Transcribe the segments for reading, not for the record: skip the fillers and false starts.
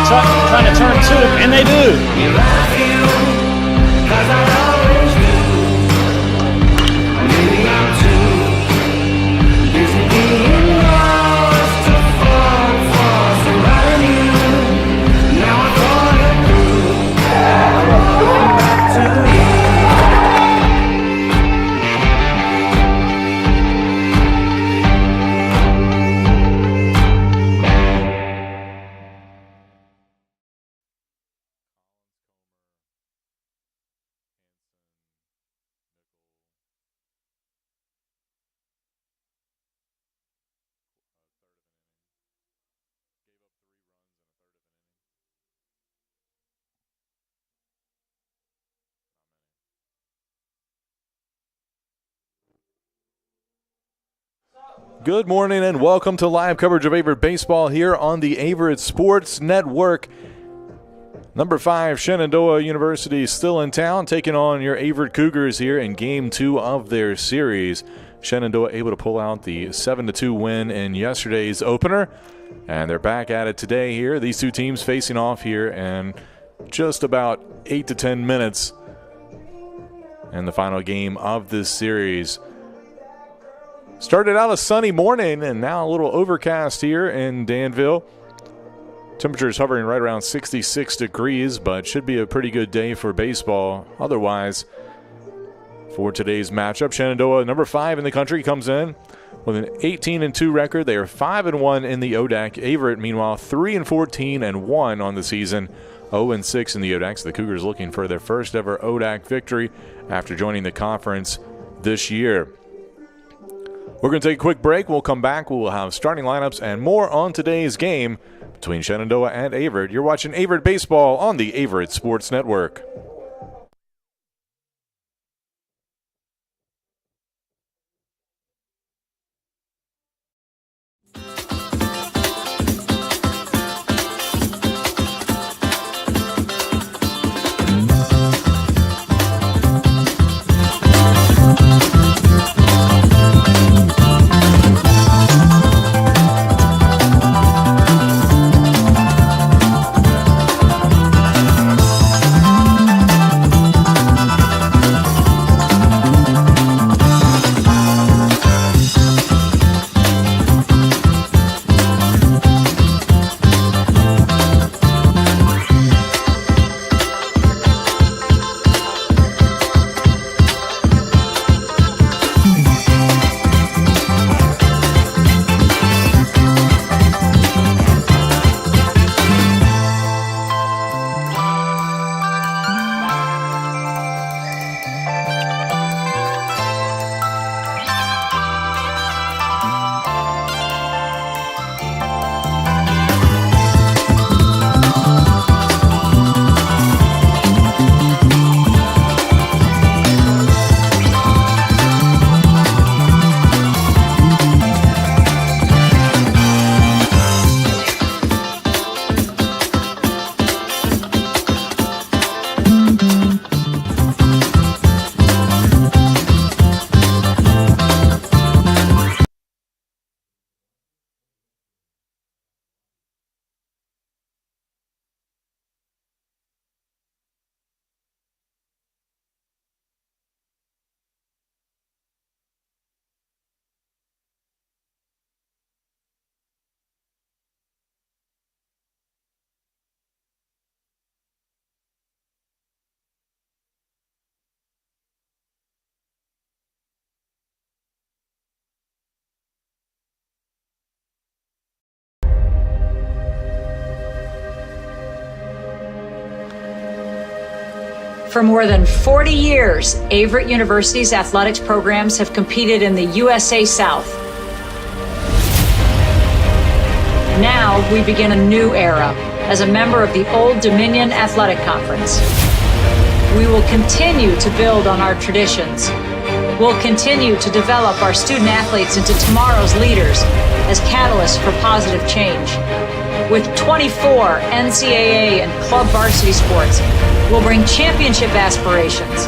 Trying to turn to it, and they do. Good morning and welcome to live coverage of Averett baseball here on the Averett Sports Network. Number 5, Shenandoah University still in town, taking on your Averett Cougars here in Game 2 of their series. Shenandoah able to pull out the 7-2 win in yesterday's opener, and they're back at it today here. These two teams facing off here in just about 8 to 10 minutes in the final game of this series. Started out a sunny morning and now a little overcast here in Danville. Temperatures hovering right around 66 degrees, but should be a pretty good day for baseball. Otherwise, for today's matchup, Shenandoah, number 5 in the country, comes in with an 18-2 record. They are 5-1 in the ODAC. Averett, meanwhile, 3-14-1 on the season, 0-6 in the ODAC. So the Cougars looking for their first ever ODAC victory after joining the conference this year. We're going to take a quick break. We'll come back. We'll have starting lineups and more on today's game between Shenandoah and Averett. You're watching Averett baseball on the Averett Sports Network. For more than 40 years, Averett University's athletics programs have competed in the USA South. Now we begin a new era as a member of the Old Dominion Athletic Conference. We will continue to build on our traditions. We'll continue to develop our student athletes into tomorrow's leaders as catalysts for positive change. With 24 NCAA and club varsity sports, we'll bring championship aspirations,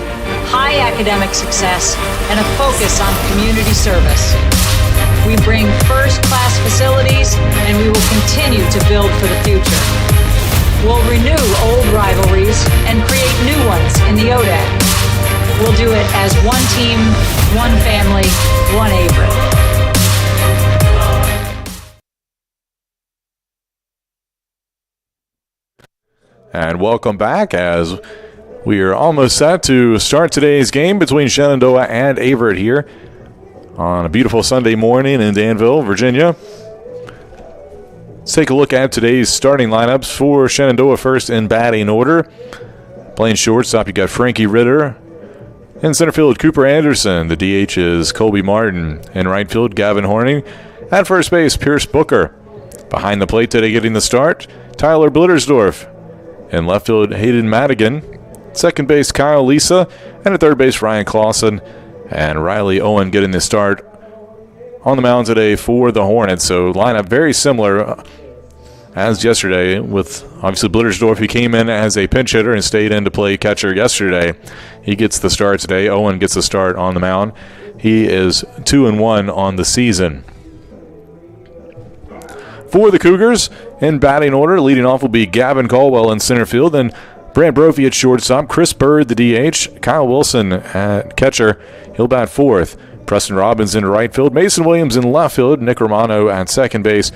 high academic success, and a focus on community service. We bring first-class facilities, and we will continue to build for the future. We'll renew old rivalries and create new ones in the ODAC. We'll do it as one team, one family, one Averett. And welcome back as we are almost set to start today's game between Shenandoah and Averett here on a beautiful Sunday morning in Danville, Virginia. Let's take a look at today's starting lineups for Shenandoah. First in batting order. Playing shortstop, you got Frankie Ritter. In center field, Cooper Anderson. The DH is Colby Martin. In right field, Gavin Horning. At first base, Pierce Booker. Behind the plate today getting the start, Tyler Blittersdorf. In left field, Hayden Madigan. Second base, Kyle Lisa. And at third base, Ryan Clausen. And Riley Owen getting the start on the mound today for the Hornets. So lineup very similar as yesterday, with obviously Blittersdorf, who came in as a pinch hitter and stayed in to play catcher yesterday. He gets the start today. Owen gets the start on the mound. He is 2-1 on the season. For the Cougars, in batting order, leading off will be Gavin Caldwell in center field, then Brant Brophy at shortstop, Chris Bird, the DH, Kyle Wilson at catcher. He'll bat fourth. Preston Robbins in right field, Mason Williams in left field, Nick Romano at second base,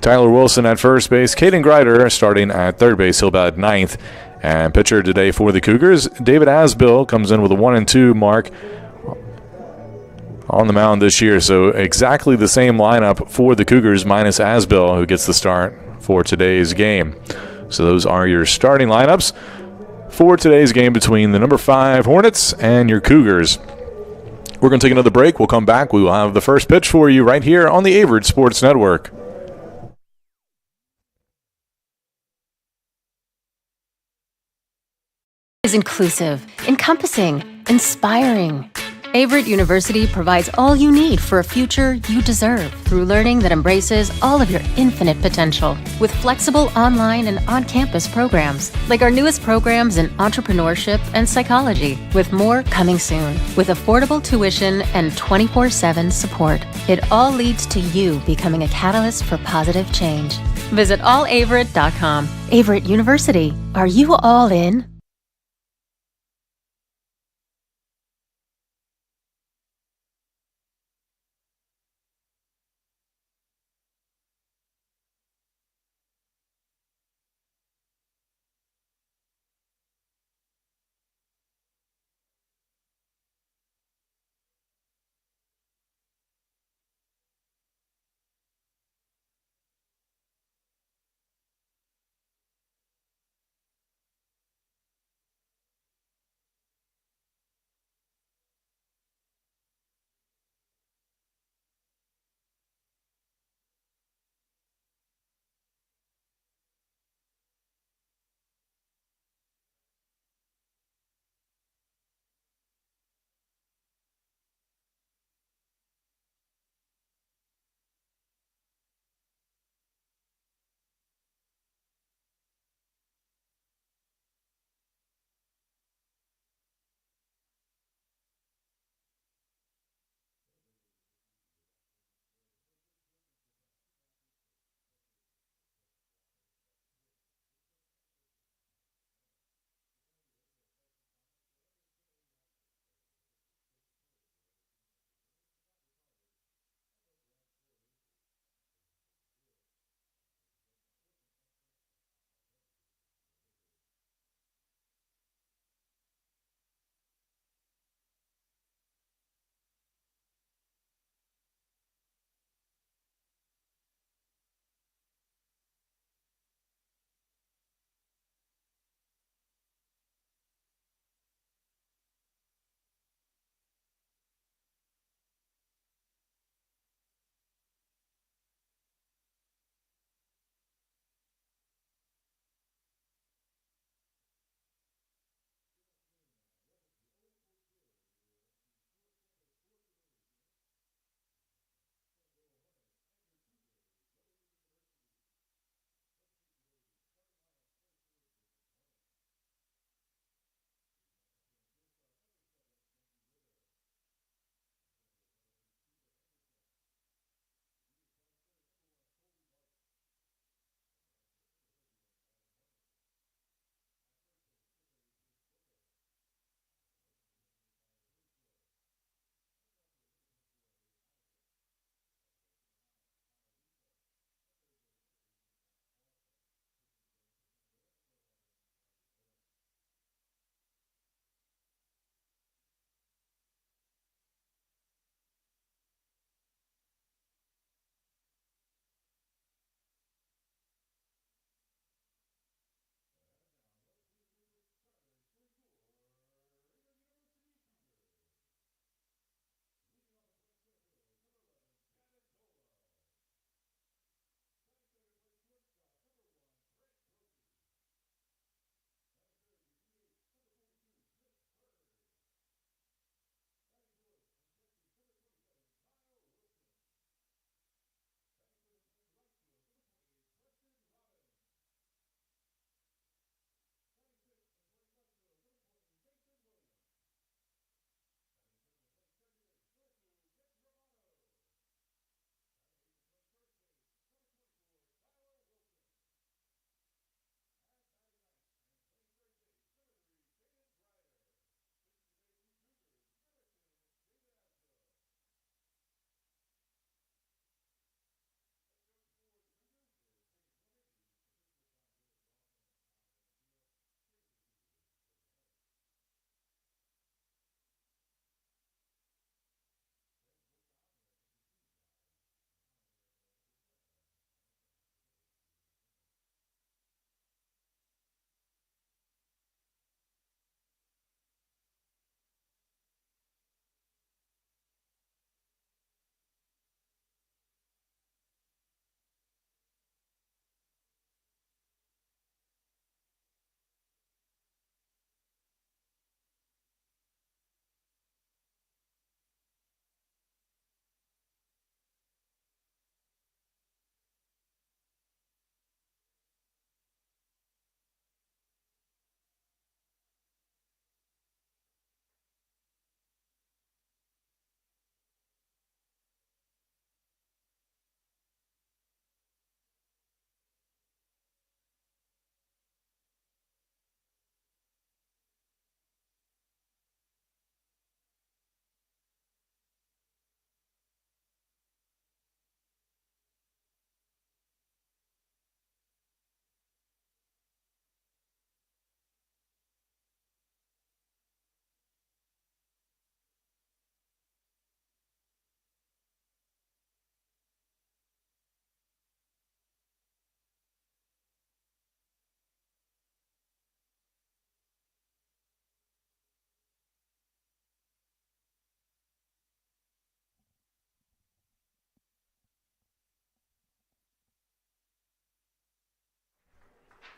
Tyler Wilson at first base, Caden Greider starting at third base. He'll bat ninth. And pitcher today for the Cougars, David Asbill, comes in with a 1-2 mark on the mound this year. So exactly the same lineup for the Cougars minus Asbill, who gets the start for today's game. So those are your starting lineups for today's game between the number 5 Hornets and your Cougars. We're going to take another break. We'll come back. We will have the first pitch for you right here on the Averett Sports Network. Is inclusive, encompassing, inspiring. Averett University provides all you need for a future you deserve through learning that embraces all of your infinite potential with flexible online and on-campus programs like our newest programs in entrepreneurship and psychology, with more coming soon, with affordable tuition and 24/7 support. It all leads to you becoming a catalyst for positive change. Visit allaverett.com. Averett University. Are you all in?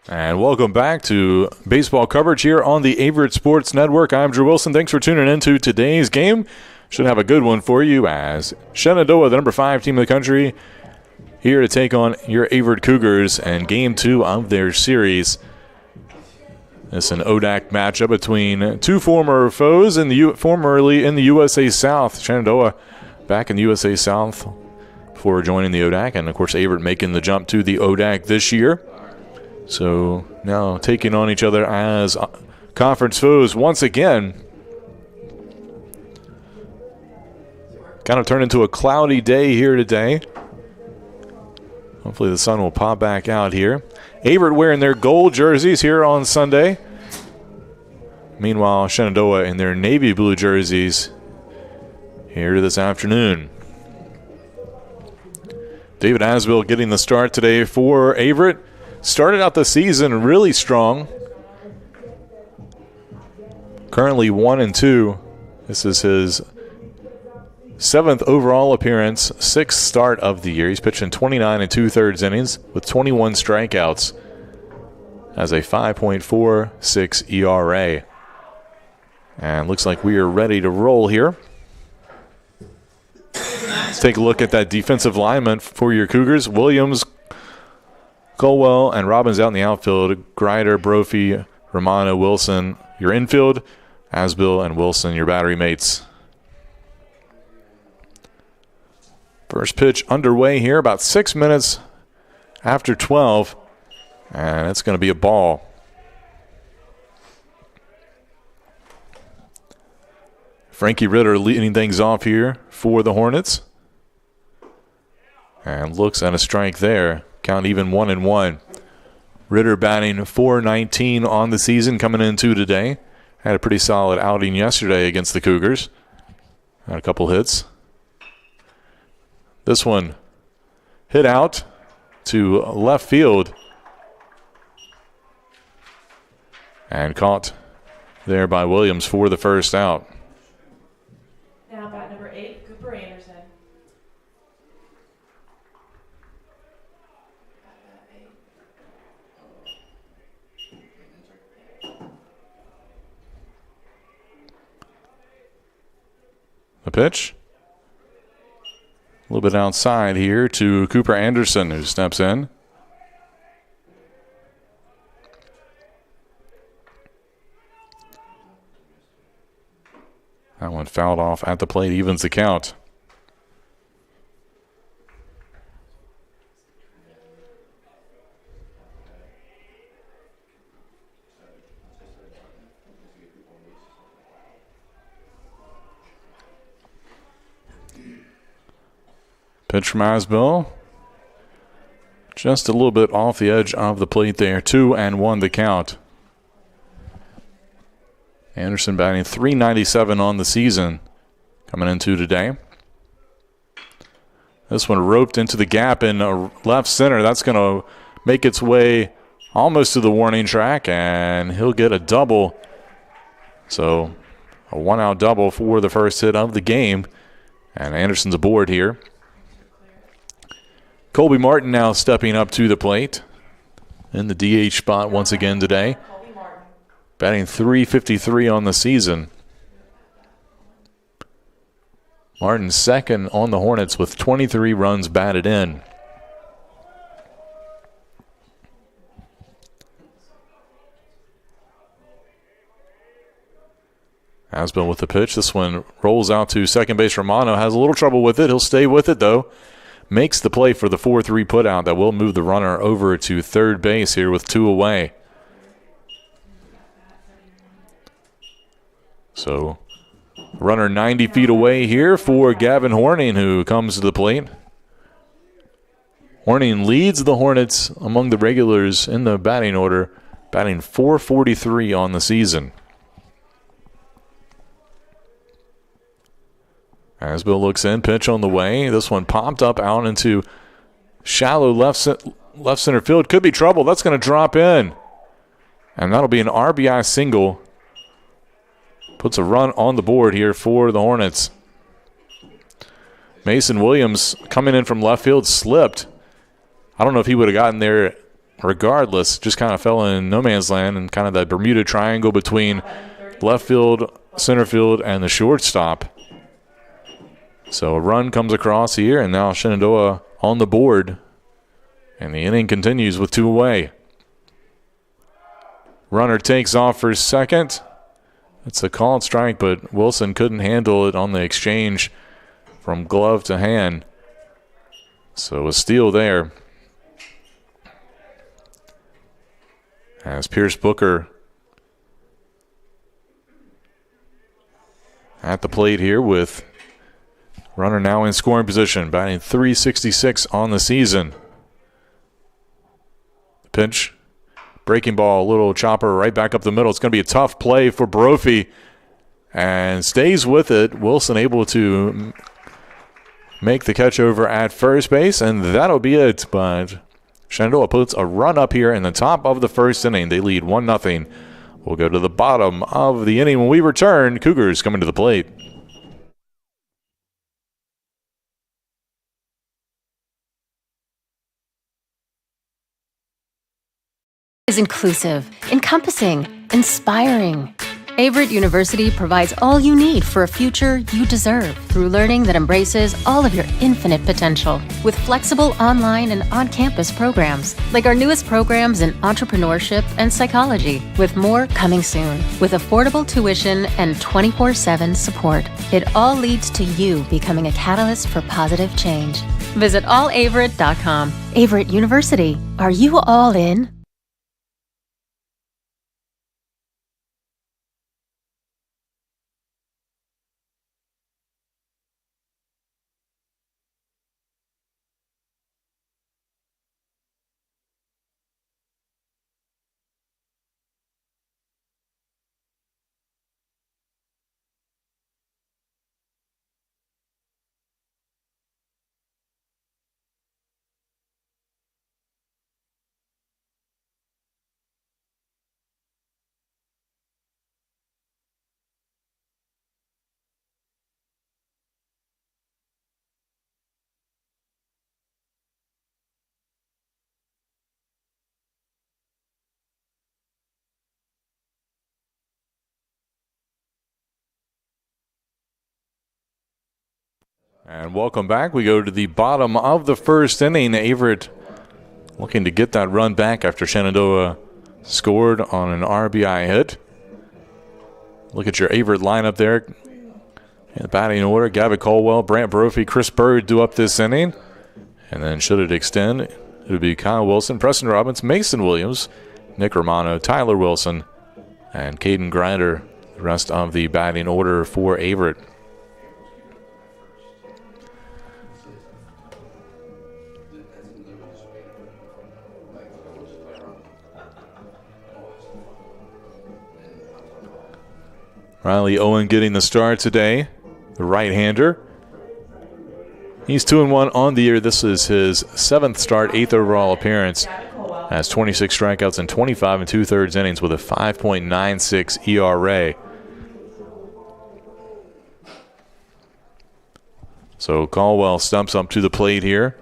And welcome back to baseball coverage here on the Averett Sports Network. I'm Drew Wilson. Thanks for tuning in to today's game. Should have a good one for you as Shenandoah, the number 5 team in the country, here to take on your Averett Cougars and game 2 of their series. It's an ODAC matchup between two former foes formerly in the USA South. Shenandoah back in the USA South before joining the ODAC, and of course Averett making the jump to the ODAC this year. So now taking on each other as conference foes once again. Kind of turned into a cloudy day here today. Hopefully the sun will pop back out here. Averett wearing their gold jerseys here on Sunday. Meanwhile, Shenandoah in their navy blue jerseys here this afternoon. David Asbill getting the start today for Averett. Started out the season really strong. Currently 1-2. This is his 7th overall appearance, 6th start of the year. He's pitching 29 2/3 innings with 21 strikeouts. Has a 5.46 ERA. And looks like we are ready to roll here. Let's take a look at that defensive lineman for your Cougars. Williams, Colwell, and Robbins out in the outfield. Grider, Brophy, Romano, Wilson, your infield. Asbill and Wilson, your battery mates. First pitch underway here, about 6 minutes after 12. And it's going to be a ball. Frankie Ritter leading things off here for the Hornets. And looks at a strike there. Count even 1-1. Ritter batting .419 on the season coming into today. Had a pretty solid outing yesterday against the Cougars. Had a couple hits. This one hit out to left field. And caught there by Williams for the first out. Now bat number 8, Cooper Anderson. The pitch. A little bit outside here to Cooper Anderson, who steps in. That one fouled off at the plate, evens the count. Pitch from Asbill. Just a little bit off the edge of the plate there. 2-1 the count. Anderson batting .397 on the season coming into today. This one roped into the gap in left center. That's going to make its way almost to the warning track, and he'll get a double. So a one-out double for the first hit of the game, and Anderson's aboard here. Colby Martin now stepping up to the plate in the DH spot once again today. Batting .353 on the season. Martin second on the Hornets with 23 runs batted in. Asbill with the pitch. This one rolls out to second base. Romano has a little trouble with it. He'll stay with it, though. Makes the play for the 4-3 putout that will move the runner over to third base here with 2 away. So, runner 90 feet away here for Gavin Horning, who comes to the plate. Horning leads the Hornets among the regulars in the batting order, batting .443 on the season. Asbill looks in, pitch on the way. This one popped up out into shallow left center field. Could be trouble. That's going to drop in. And that'll be an RBI single. Puts a run on the board here for the Hornets. Mason Williams coming in from left field slipped. I don't know if he would have gotten there regardless, just kind of fell in no man's land and kind of that Bermuda Triangle between left field, center field, and the shortstop. So a run comes across here, and now Shenandoah on the board. And the inning continues with 2 away. Runner takes off for second. It's a called strike, but Wilson couldn't handle it on the exchange from glove to hand. So a steal there. As Pierce Booker at the plate here with runner now in scoring position, batting .366 on the season. Pitch. Breaking ball, a little chopper right back up the middle. It's going to be a tough play for Brophy. And stays with it. Wilson able to make the catch over at first base, and that'll be it. But Shenandoah puts a run up here in the top of the first inning. They lead 1-0. We'll go to the bottom of the inning when we return. Cougars coming to the plate. Is inclusive, encompassing, inspiring. Averett University provides all you need for a future you deserve through learning that embraces all of your infinite potential. With flexible online and on-campus programs, like our newest programs in entrepreneurship and psychology, with more coming soon. With affordable tuition and 24/7 support, it all leads to you becoming a catalyst for positive change. Visit allaverett.com. Averett University. Are you all in? And welcome back. We go to the bottom of the first inning. Averett looking to get that run back after Shenandoah scored on an RBI hit. Look at your Averett lineup there. In the batting order, Gavin Colwell, Brant Brophy, Chris Bird do up this inning. And then should it extend, it would be Kyle Wilson, Preston Robbins, Mason Williams, Nick Romano, Tyler Wilson, and Caden Grinder, the rest of the batting order for Averett. Riley Owen getting the start today, the right-hander. He's 2-1 on the year. This is his 7th start, 8th overall appearance. Has 26 strikeouts and 25 2/3 innings with a 5.96 ERA. So Caldwell stumps up to the plate here.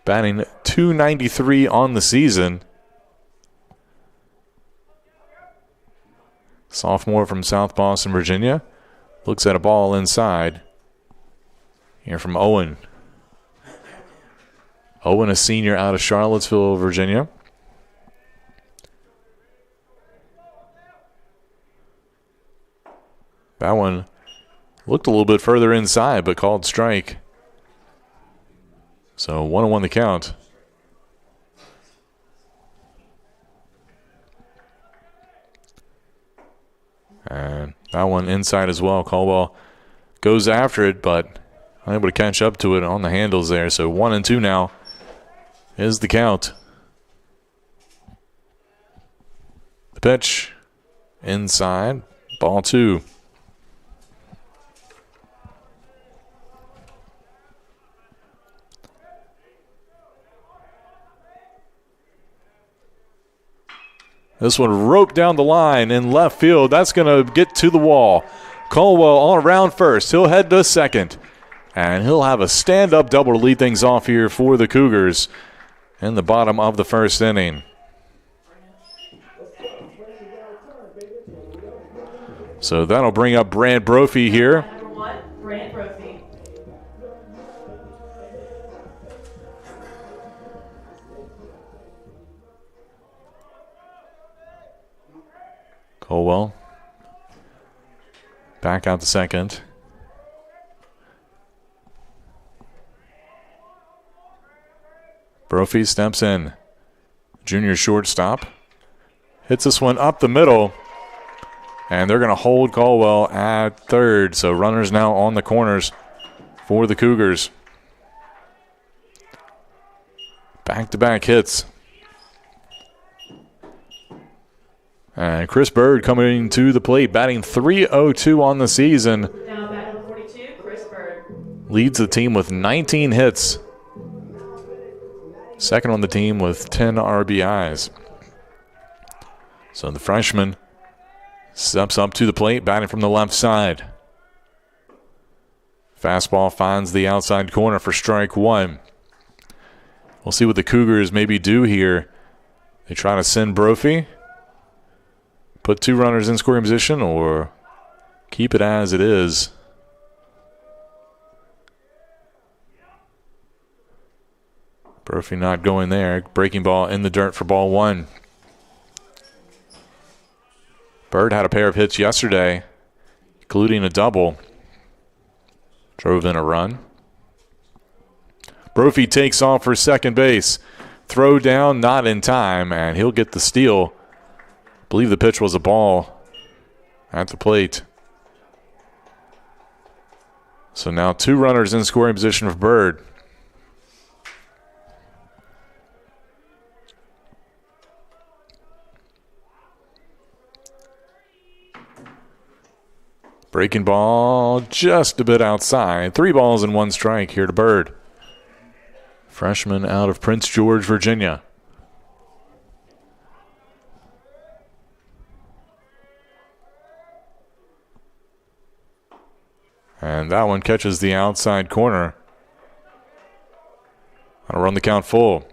Batting .293 on the season. Sophomore from South Boston, Virginia. Looks at a ball inside. Here from Owen. Owen, a senior out of Charlottesville, Virginia. That one looked a little bit further inside, but called strike. So 1-1 the count. And that one inside as well. Caldwell goes after it, but unable to catch up to it on the handles there. So 1-2 now is the count. The pitch inside, ball 2. This one roped down the line in left field. That's going to get to the wall. Caldwell on around first. He'll head to second. And he'll have a stand-up double to lead things off here for the Cougars. in the bottom of the first inning. So that'll bring up Brant Brophy here. Number 1, Brant Brophy. Colwell back out the second. Brophy steps in. Junior shortstop. Hits this one up the middle. And they're going to hold Colwell at third. So runners now on the corners for the Cougars. Back-to-back hits. And Chris Bird coming to the plate, batting .302 on the season. Now bat number 42, Chris Bird. Leads the team with 19 hits. Second on the team with 10 RBIs. So the freshman steps up to the plate, batting from the left side. Fastball finds the outside corner for strike one. We'll see what the Cougars maybe do here. They try to send Brophy, put two runners in scoring position, or keep it as it is. Brophy not going there. Breaking ball in the dirt for ball one. Bird had a pair of hits yesterday, including a double. Drove in a run. Brophy takes off for second base. Throw down, not in time, and he'll get the steal. I believe the pitch was a ball at the plate. So now two runners in scoring position for Bird. Breaking ball just a bit outside. 3 balls and 1 strike here to Bird. Freshman out of Prince George, Virginia. And that one catches the outside corner. That'll run the count full.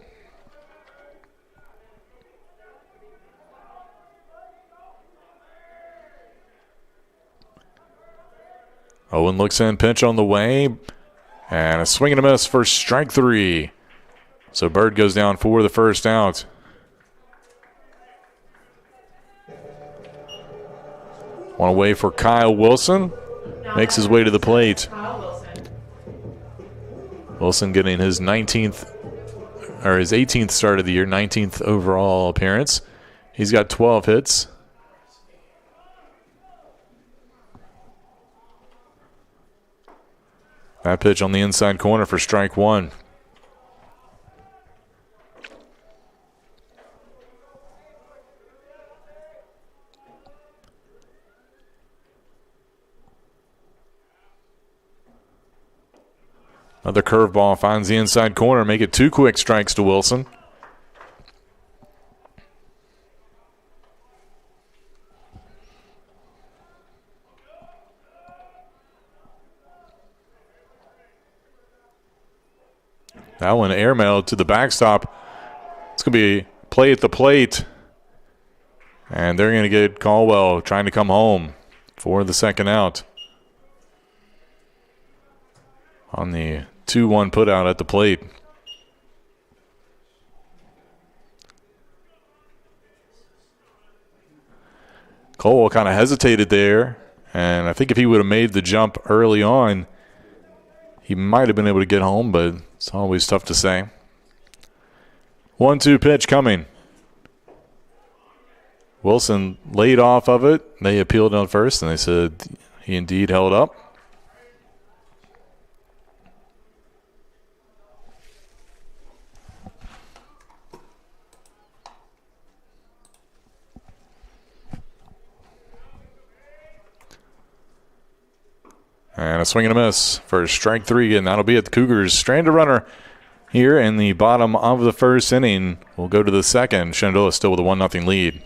Owen looks in, pitch on the way, and a swing and a miss for strike 3. So Bird goes down for the first out. One away for Kyle Wilson. Makes his way to the plate. Kyle Wilson. Wilson getting his 19th, or his 18th start of the year, 19th overall appearance. He's got 12 hits. That pitch on the inside corner for strike 1. Another curveball finds the inside corner. Make it 2 quick strikes to Wilson. That one airmailed to the backstop. It's going to be play at the plate. And they're going to get Colwell trying to come home for the second out. On the 2-1 put out at the plate. Colwell kind of hesitated there. And I think if he would have made the jump early on, he might have been able to get home, but it's always tough to say. 1-2 pitch coming. Wilson laid off of it. They appealed on first, and they said he indeed held up. And a swing and a miss for strike 3, and that'll be it. The Cougars stranded runner here in the bottom of the first inning. We'll go to the second. Shenandoah still with a 1-0 lead.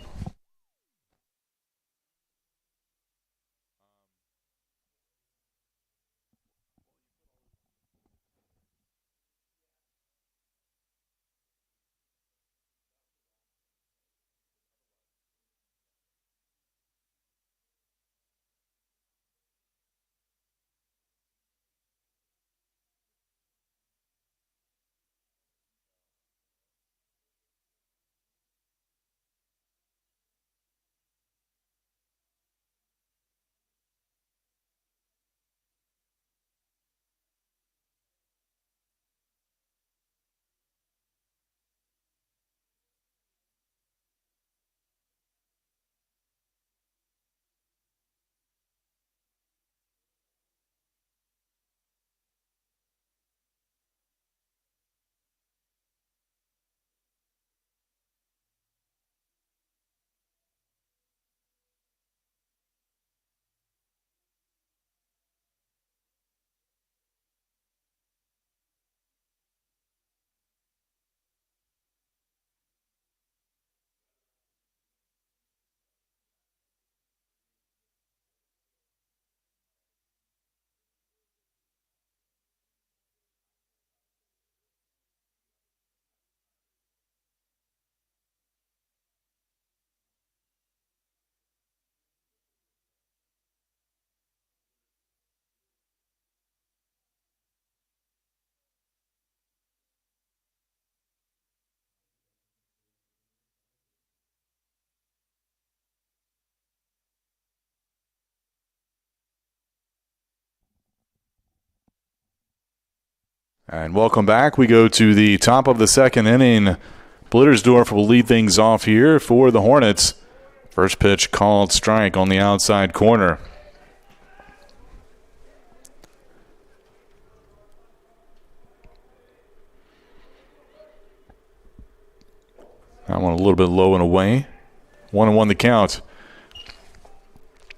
And welcome back. We go to the top of the second inning. Blittersdorf will lead things off here for the Hornets. First pitch called strike on the outside corner. That one a little bit low and away. 1-1 the count.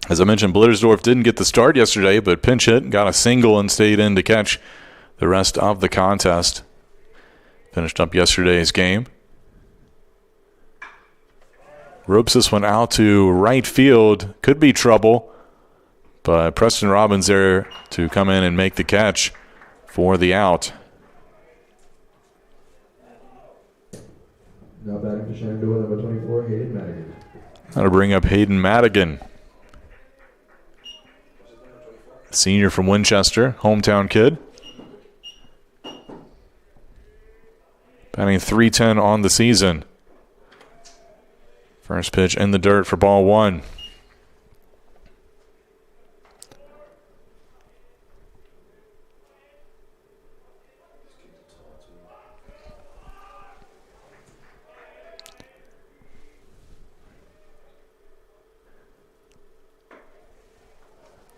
As I mentioned, Blittersdorf didn't get the start yesterday, but pinch hit, got a single and stayed in to catch the rest of the contest. Finished up yesterday's game. Ropes this one out to right field. Could be trouble, but Preston Robbins there to come in and make the catch for the out. Now batting for Shenandoah, number 24, Hayden Madigan. That'll bring up Hayden Madigan. Senior from Winchester, hometown kid. Batting .310 on the season. First pitch in the dirt for ball one.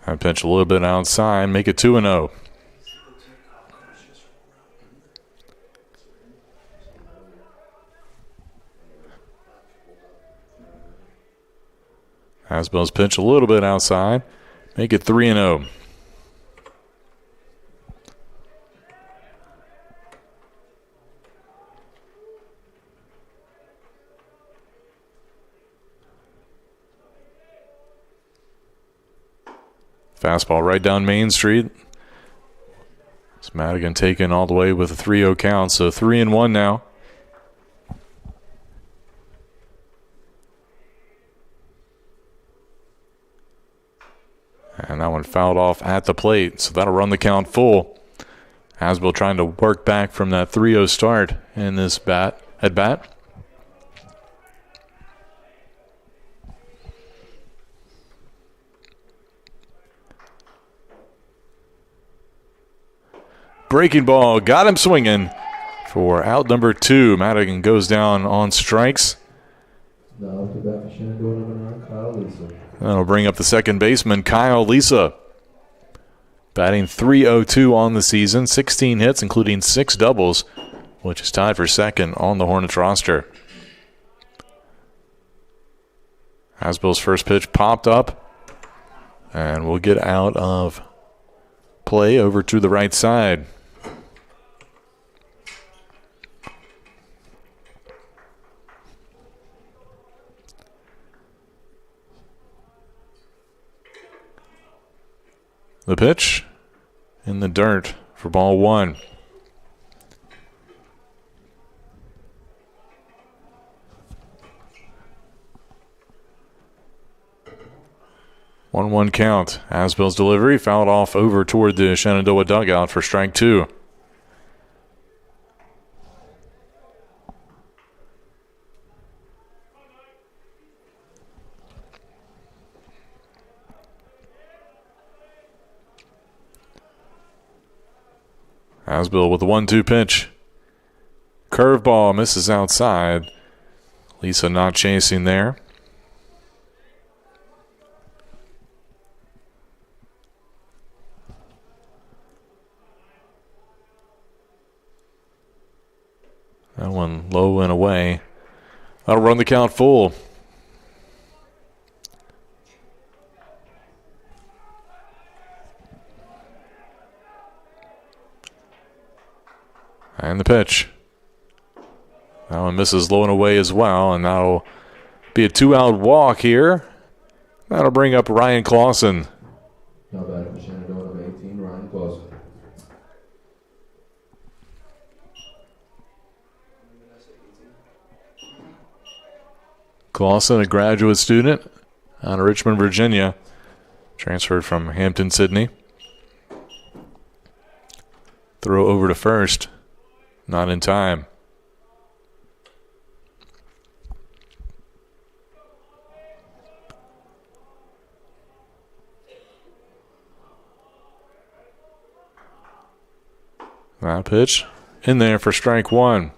That pitch a little bit outside, make it 2-0. Hasbell's pitch a little bit outside, make it 3-0. Fastball right down Main Street. It's Madigan taken all the way with a 3-0 count, so 3-1 now. And that one fouled off at the plate, so that'll run the count full. Hasbell trying to work back from that 3-0 start in this at bat. Breaking ball, got him swinging for out number 2. Madigan goes down on strikes. Now to bat for Shenandoah, number 9, Kyle Lisa. That'll bring up the second baseman, Kyle Lisa. Batting .302 on the season, 16 hits, including 6 doubles, which is tied for second on the Hornets roster. Hasbell's first pitch popped up, and we'll get out of play over to the right side. The pitch in the dirt for ball one. One count. Hasbell's delivery fouled off over toward the Shenandoah dugout for strike 2. Hasbell with the 1-2 pitch. Curveball misses outside. Lisa not chasing there. That one low and away. That'll run the count full. And the pitch. That one misses low and away as well, and that'll be a 2-out walk here. That'll bring up Ryan Clausen. Now batting for Shenandoah, number 18, Ryan Clausen. Clausen, a graduate student out of Richmond, Virginia. Transferred from Hampton, Sydney. Throw over to first. Not in time. That pitch in there for strike one.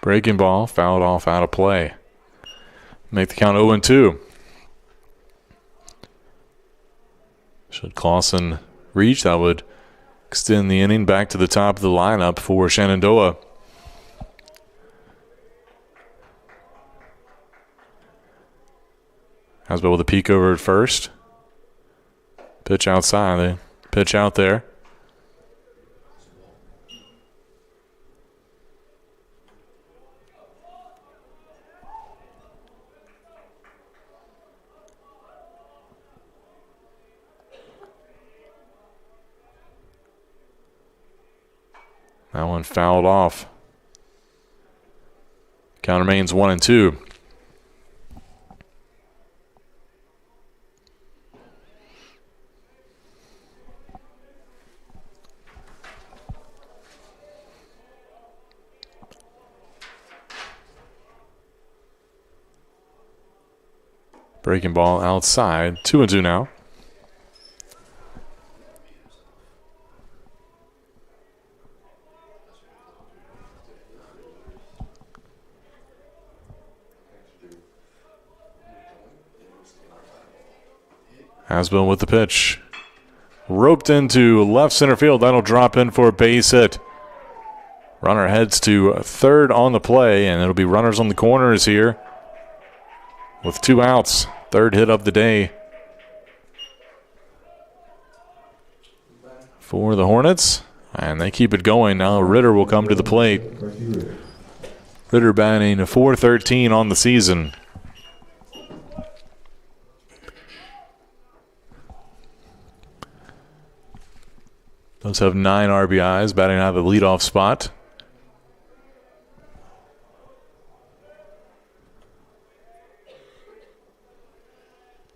Breaking ball, fouled off out of play. Make the count 0-2. Should Clausen reach, that would extend the inning back to the top of the lineup for Shenandoah. Hasbell with a peek over at first. Pitch outside. They pitch out there. That one fouled off. Count remains 1-2. Breaking ball outside. 2-2 now. Hasbell with the pitch. Roped into left center field. That'll drop in for a base hit. Runner heads to third on the play, and it'll be runners on the corners here with 2 outs. Third hit of the day for the Hornets, and they keep it going. Now Ritter will come to the plate. Ritter batting .413 on the season. Does have 9 RBIs, batting out of the leadoff spot.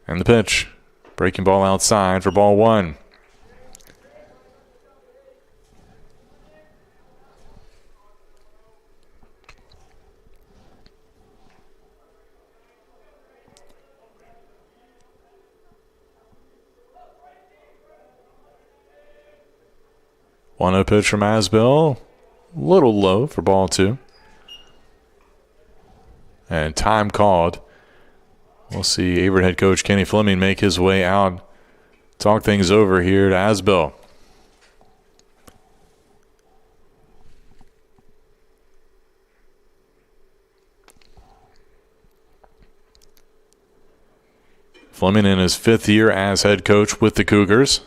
And the pitch. Breaking ball outside for ball 1. One-zero pitch from Asbell. A little low for ball 2. And time called. We'll see Averett head coach Kenny Fleming make his way out. Talk things over here to Asbell. Fleming in his 5th year as head coach with the Cougars.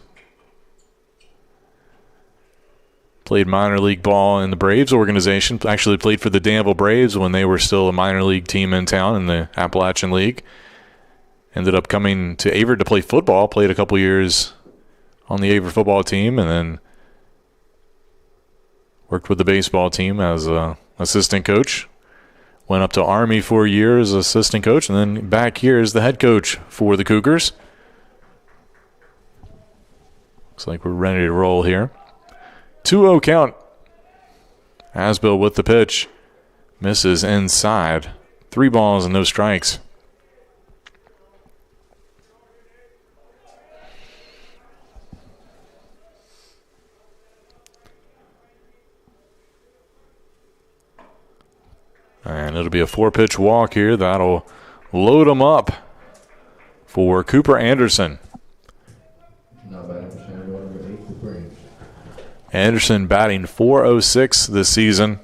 Played minor league ball in the Braves organization. Actually played for the Danville Braves when they were still a minor league team in town in the Appalachian League. Ended up coming to Averett to play football. Played a couple years on the Averett football team, and then worked with the baseball team as an assistant coach. Went up to Army for a year as assistant coach, and then back here as the head coach for the Cougars. Looks like we're ready to roll here. 2-0 count. Asbell with the pitch. Misses inside. 3 balls and no strikes. And it'll be a 4-pitch walk here. That'll load them up for Cooper Anderson. Now batting for Shenandoah, number 8, Cooper Anderson. Anderson batting .406 this season.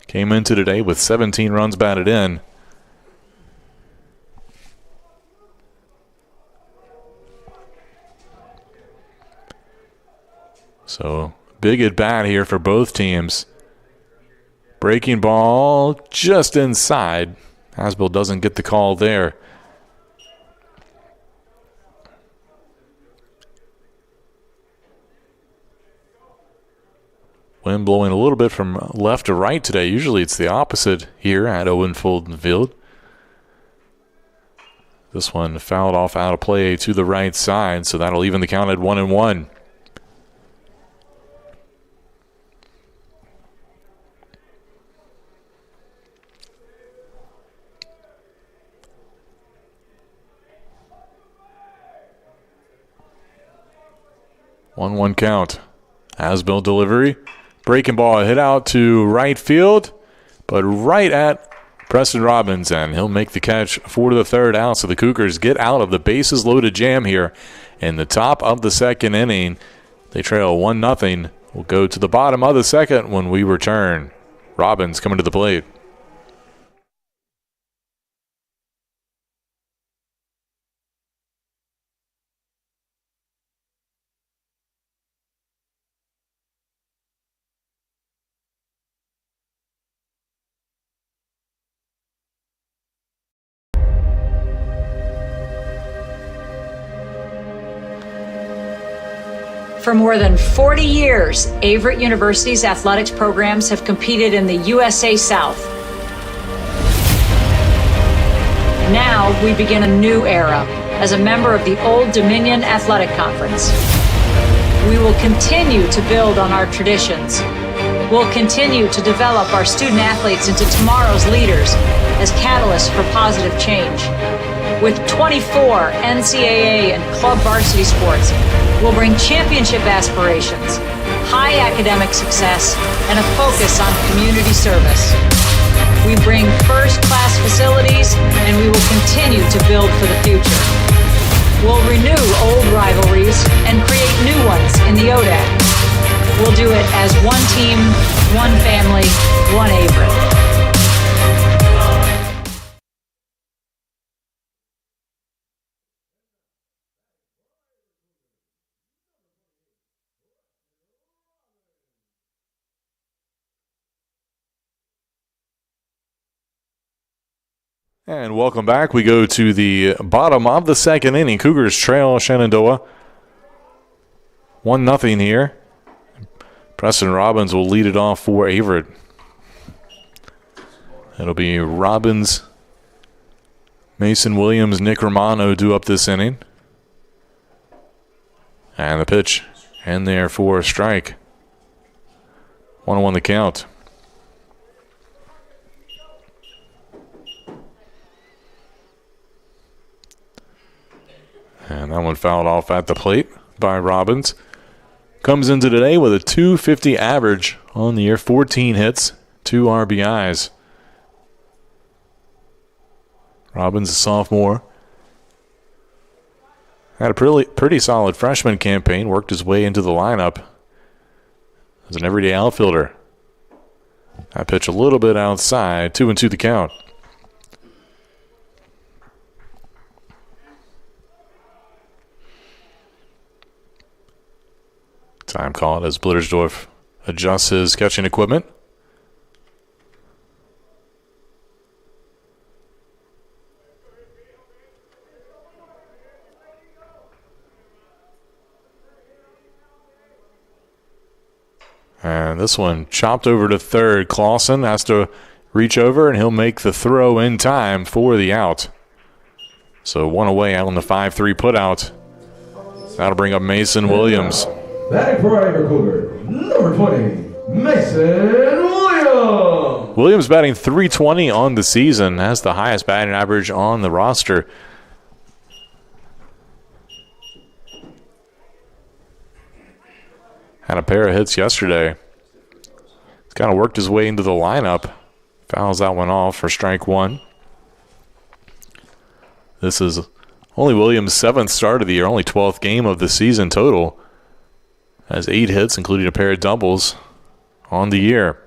Came into today with 17 runs batted in. So, big at bat here for both teams. Breaking ball just inside. Asbell doesn't get the call there. Wind blowing a little bit from left to right today. Usually it's the opposite here at Owen Fulton Field. This one fouled off out of play to the right side, so that'll even the count at 1-1. One count. Asbill delivery. Breaking ball hit out to right field, but right at Preston Robbins, and he'll make the catch for the third out. So the Cougars get out of the bases loaded jam here in the top of the second inning. They trail 1-0. We'll go to the bottom of the second when we return. Robbins coming to the plate. For more than 40 years, Averett University's athletics programs have competed in the USA South. Now we begin a new era as a member of the Old Dominion Athletic Conference. We will continue to build on our traditions. We'll continue to develop our student athletes into tomorrow's leaders as catalysts for positive change. With 24 NCAA and club varsity sports, we'll bring championship aspirations, high academic success, and a focus on community service. We bring first-class facilities, and we will continue to build for the future. We'll renew old rivalries and create new ones in the ODAC. We'll do it as one team, one family, one Averett. And welcome back. We go to the bottom of the second inning. Cougars trail Shenandoah 1-0 here. Preston Robbins will lead it off for Averett. It'll be Robbins, Mason Williams, Nick Romano due up this inning. And the pitch in there for a strike. 1-1 the count. And that one fouled off at the plate by Robbins. Comes into today with a .250 average on the year, 14 hits, 2 RBIs. Robbins, a sophomore, had a pretty solid freshman campaign, worked his way into the lineup as an everyday outfielder. That pitch a little bit outside, 2-2 the count. Time called as Blittersdorf adjusts his catching equipment. And this one chopped over to third. Clausen has to reach over, and he'll make the throw in time for the out. So one away out on the 5-3 putout. That'll bring up Mason Williams. Batting for Averett Cougars, number 20, Mason Williams. Williams batting .320 on the season, has the highest batting average on the roster. Had a pair of hits yesterday. He's kind of worked his way into the lineup. Fouls that one off for strike one. This is only Williams' 7th start of the year, only 12th game of the season total. Has 8 hits, including a pair of doubles on the year.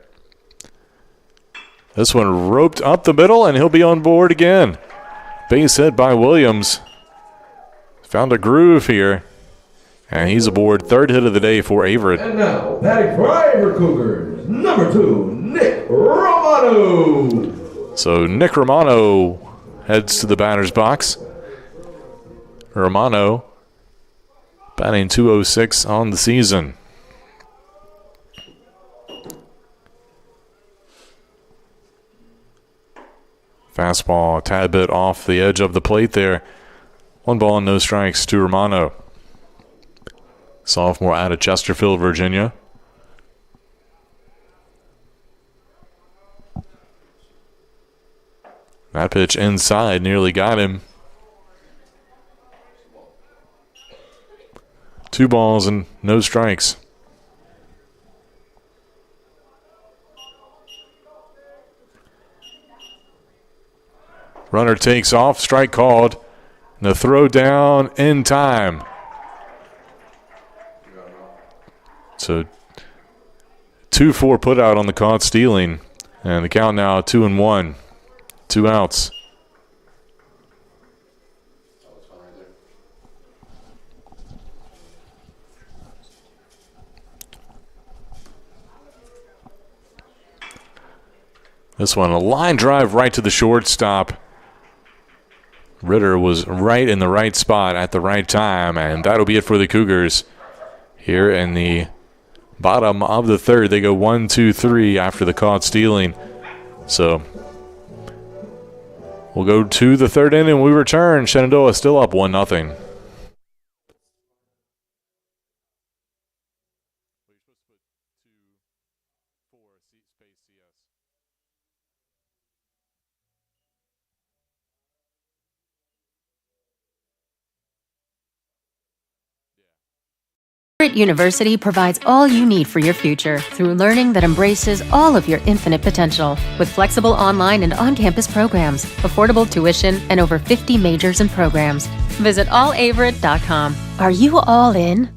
This one roped up the middle, and he'll be on board again. Base hit by Williams. Found a groove here, and he's aboard. 3rd hit of the day for Averett. And now, batting for Averett Cougars, number 2, Nick Romano. So Nick Romano heads to the batter's box. Romano batting .206 on the season. Fastball a tad bit off the edge of the plate there. 1 ball and no strikes to Romano. Sophomore out of Chesterfield, Virginia. That pitch inside nearly got him. 2 balls and no strikes. Runner takes off, strike called. And the throw down in time. So 2-4 put out on the caught stealing. And the count now 2-1. 2 outs. This one, a line drive right to the shortstop. Ritter was right in the right spot at the right time, and that'll be it for the Cougars. Here in the bottom of the third, they go 1-2-3 after the caught stealing. So we'll go to the third inning when we return. Shenandoah still up 1-0. Averett University provides all you need for your future through learning that embraces all of your infinite potential. With flexible online and on-campus programs, affordable tuition, and over 50 majors and programs. Visit allaverett.com. Are you all in?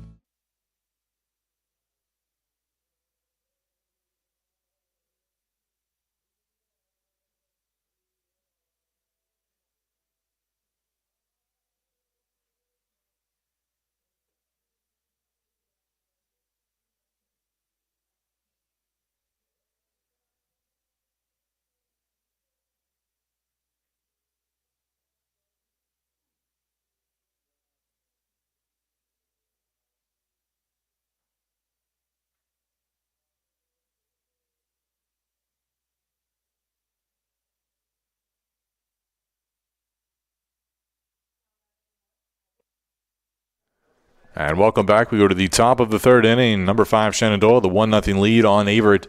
And welcome back. We go to the top of the third inning. Number 5, Shenandoah, the 1-0 lead on Averett.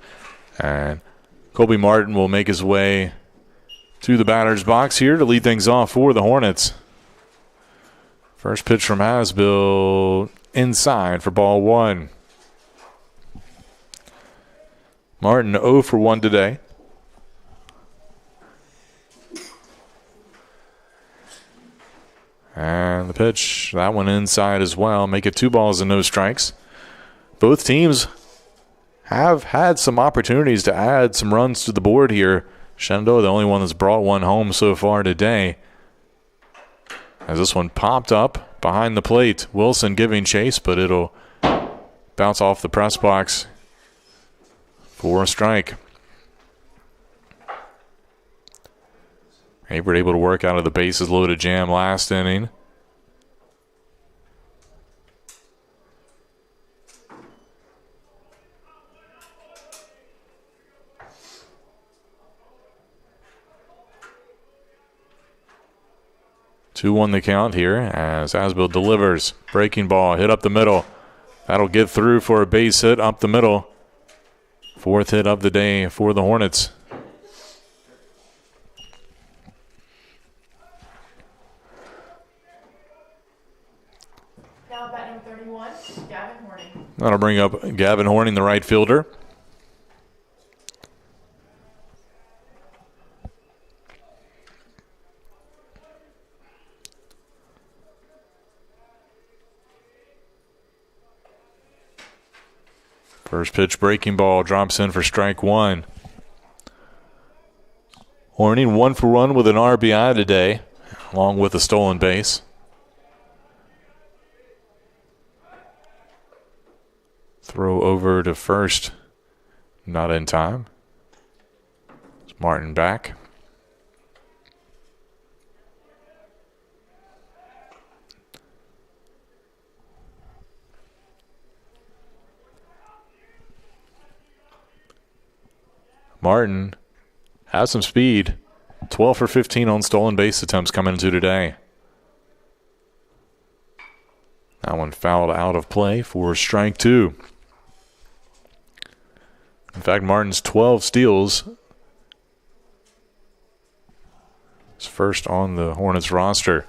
And Colby Martin will make his way to the batter's box here to lead things off for the Hornets. First pitch from Hasbill inside for ball 1. Martin 0 for 1 today. And the pitch, that one inside as well. Make it 2 balls and no strikes. Both teams have had some opportunities to add some runs to the board here. Shenandoah, the only one that's brought one home so far today. As this one popped up behind the plate. Wilson giving chase, but it'll bounce off the press box for a strike. Averett able to work out of the bases loaded jam last inning. Two on the count here as Hasbill delivers. Breaking ball hit up the middle. That'll get through for a base hit up the middle. 4th hit of the day for the Hornets. Now bat number 31, Gavin Horning. That'll bring up Gavin Horning, the right fielder. First pitch breaking ball drops in for strike 1. Horning 1 for 1 with an RBI today, along with a stolen base. Throw over to first, not in time. It's Martin back. Martin has some speed. 12 for 15 on stolen base attempts coming into today. That one fouled out of play for strike 2. In fact, Martin's 12 steals. His first on the Hornets roster.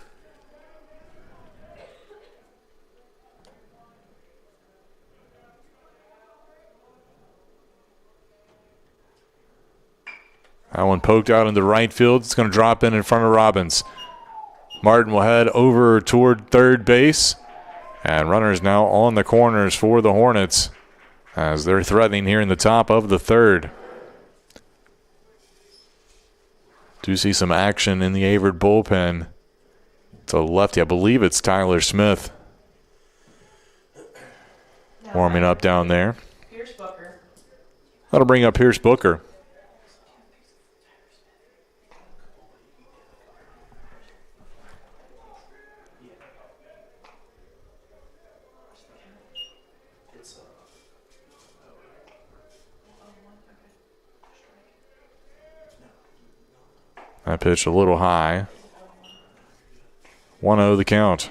That one poked out into right field. It's going to drop in front of Robbins. Martin will head over toward third base. And runners now on the corners for the Hornets as they're threatening here in the top of the third. Do see some action in the Averett bullpen. To the lefty, I believe it's Tyler Smith warming up down there. Pierce Booker. That'll bring up Pierce Booker. That pitch a little high. 1-0 the count.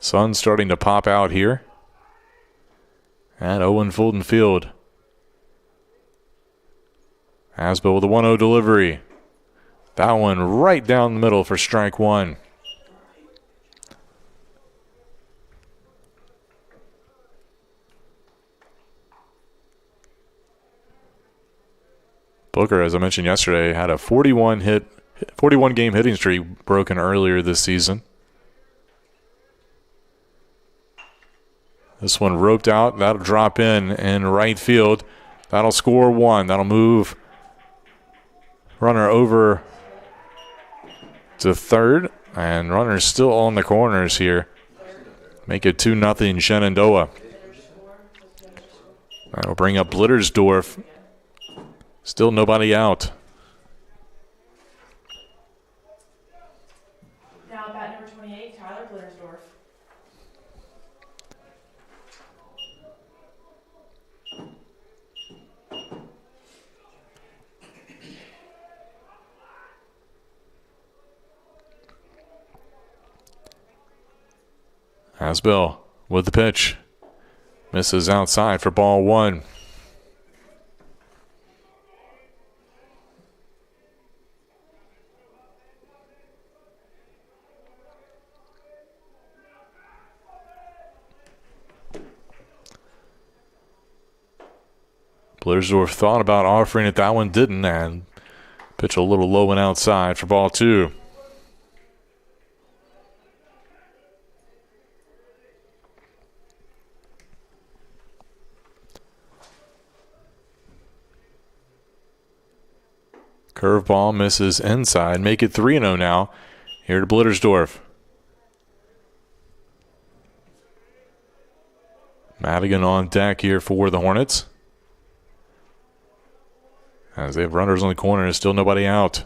Sun starting to pop out here at Owen Fulton Field. Asbell with a 1-0 delivery. That one right down the middle for strike 1. Booker, as I mentioned yesterday, had a 41 game hitting streak broken earlier this season. This one roped out. That'll drop in right field. That'll score 1. That'll move runner over to third. And runner's still on the corners here. Make it 2-0 Shenandoah. That'll bring up Blittersdorf. Still nobody out. Now bat number 28, Tyler Blittersdorf. Asbell with the pitch. Misses outside for ball 1. Blittersdorf thought about offering it. That one didn't. And pitch a little low and outside for ball 2. Curveball misses inside. Make it 3-0 now. Here to Blittersdorf. Madigan on deck here for the Hornets. As they have runners on the corner, still nobody out.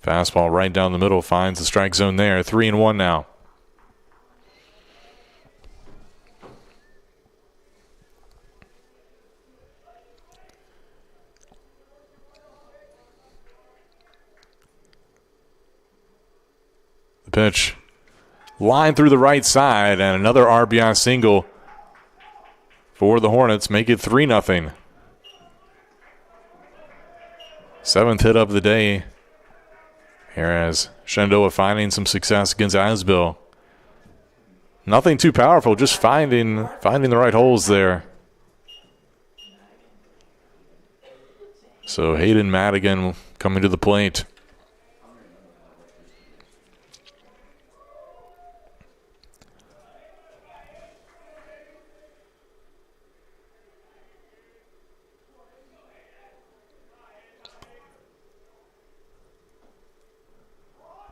Fastball right down the middle, finds the strike zone there. 3-1 now. The pitch. Line through the right side, and another RBI single for the Hornets. Make it 3-0. 7th hit of the day. Here as Shenandoah finding some success against Asbell. Nothing too powerful, just finding the right holes there. So Hayden Madigan coming to the plate.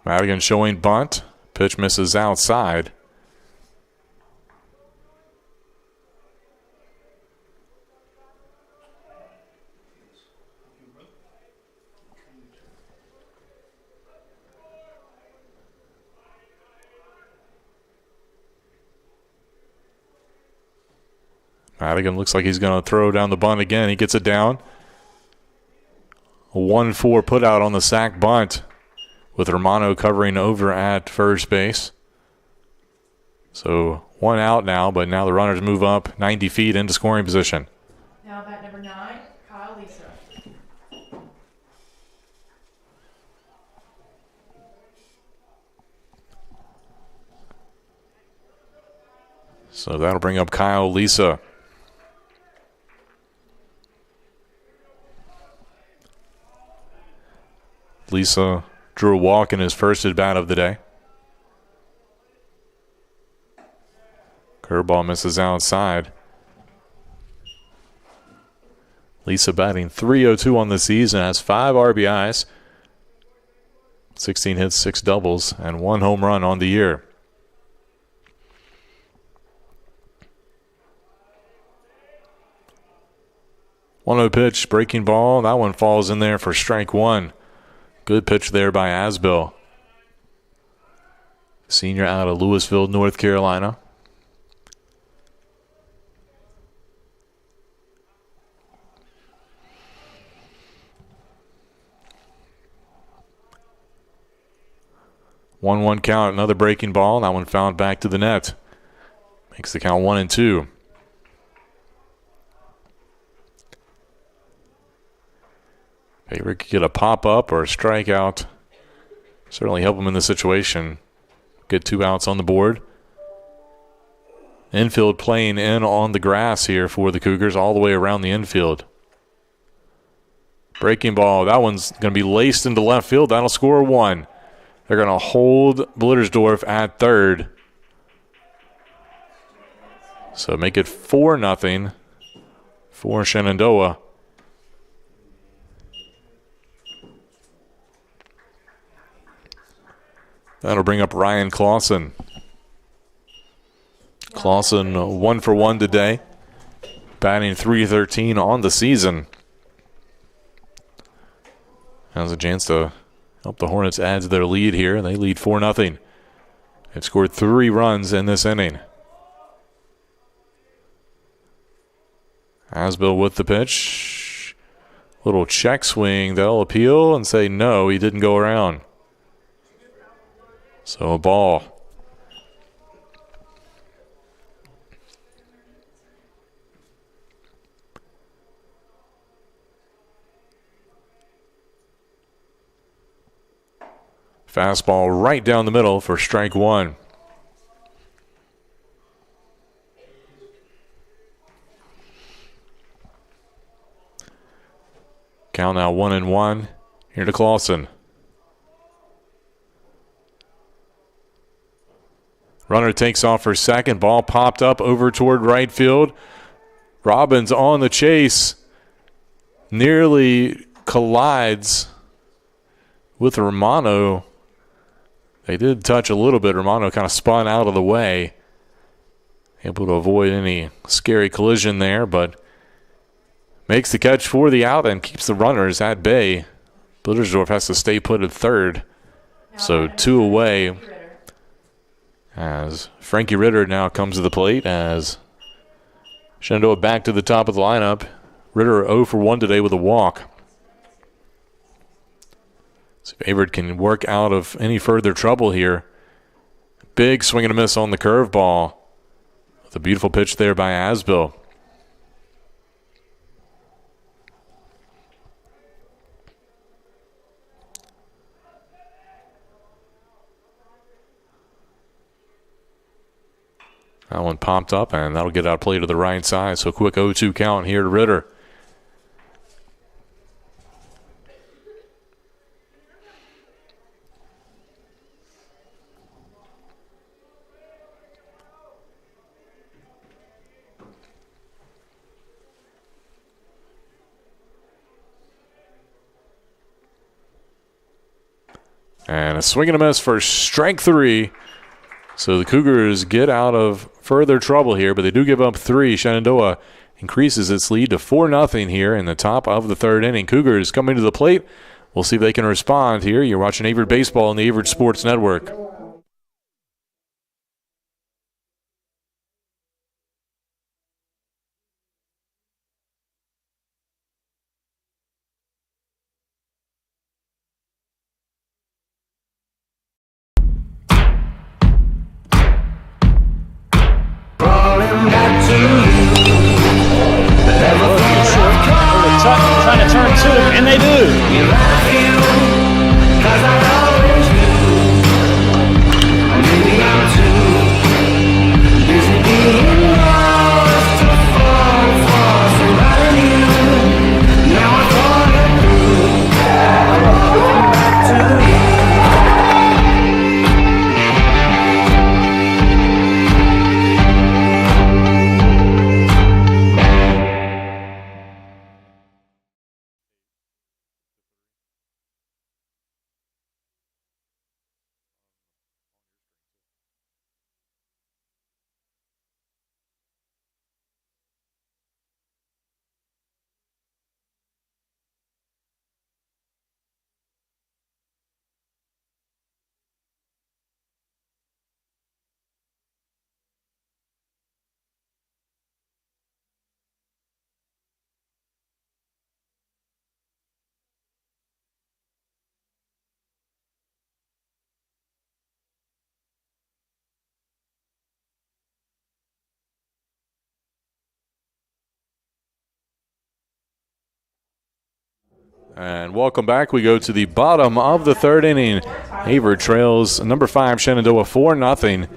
Madigan showing bunt. Pitch misses outside. Madigan looks like he's going to throw down the bunt again. He gets it down. A 1-4 put out on the sack bunt with Romano covering over at first base. So 1 out now, but now the runners move up 90 feet into scoring position. Now bat number 9, Kyle Lisa. So that'll bring up Kyle Lisa. Lisa drew a walk in his first at bat of the day. Curveball misses outside. Lisa batting .302 on the season, has 5 RBIs, 16 hits, 6 doubles, and 1 home run on the year. One-oh pitch, breaking ball. That one falls in there for strike 1. Good pitch there by Asbill. Senior out of Louisville, North Carolina. One count, another breaking ball. That one fouled back to the net. Makes the count 1-2. Favorite could get a pop-up or a strikeout. Certainly help him in the situation. Get 2 outs on the board. Infield playing in on the grass here for the Cougars all the way around the infield. Breaking ball. That one's going to be laced into left field. That'll score 1. They're going to hold Blittersdorf at third. So make it 4-0 for Shenandoah. That'll bring up Ryan Clausen. Clausen 1 for 1 today, batting .313 on the season. Has a chance to help the Hornets add to their lead here. They lead 4-0. They've scored 3 runs in this inning. Asbill with the pitch. Little check swing. They'll appeal and say no, he didn't go around. So a ball. Fastball right down the middle for strike 1. Count now 1-1. Here to Clausen. Runner takes off for second. Ball popped up over toward right field. Robbins on the chase. Nearly collides with Romano. They did touch a little bit. Romano kind of spun out of the way. Able to avoid any scary collision there, but makes the catch for the out and keeps the runners at bay. Blittersdorf has to stay put at third. So 2 away. As Frankie Ritter now comes to the plate as Shenandoah back to the top of the lineup. Ritter 0 for 1 today with a walk. See if Averett can work out of any further trouble here. Big swing and a miss on the curveball. With a beautiful pitch there by Asbill. That one popped up, and that'll get out play to the right side. So quick 0-2 count here to Ritter. And a swing and a miss for strike 3. So the Cougars get out of further trouble here, but they do give up 3. Shenandoah increases its lead to 4-0 here in the top of the 3rd inning. Cougars coming to the plate. We'll see if they can respond here. You're watching Averett Baseball on the Averett Sports Network. and they do. And welcome back. We go to the bottom of the third inning. Averett trails number 5 Shenandoah 4-0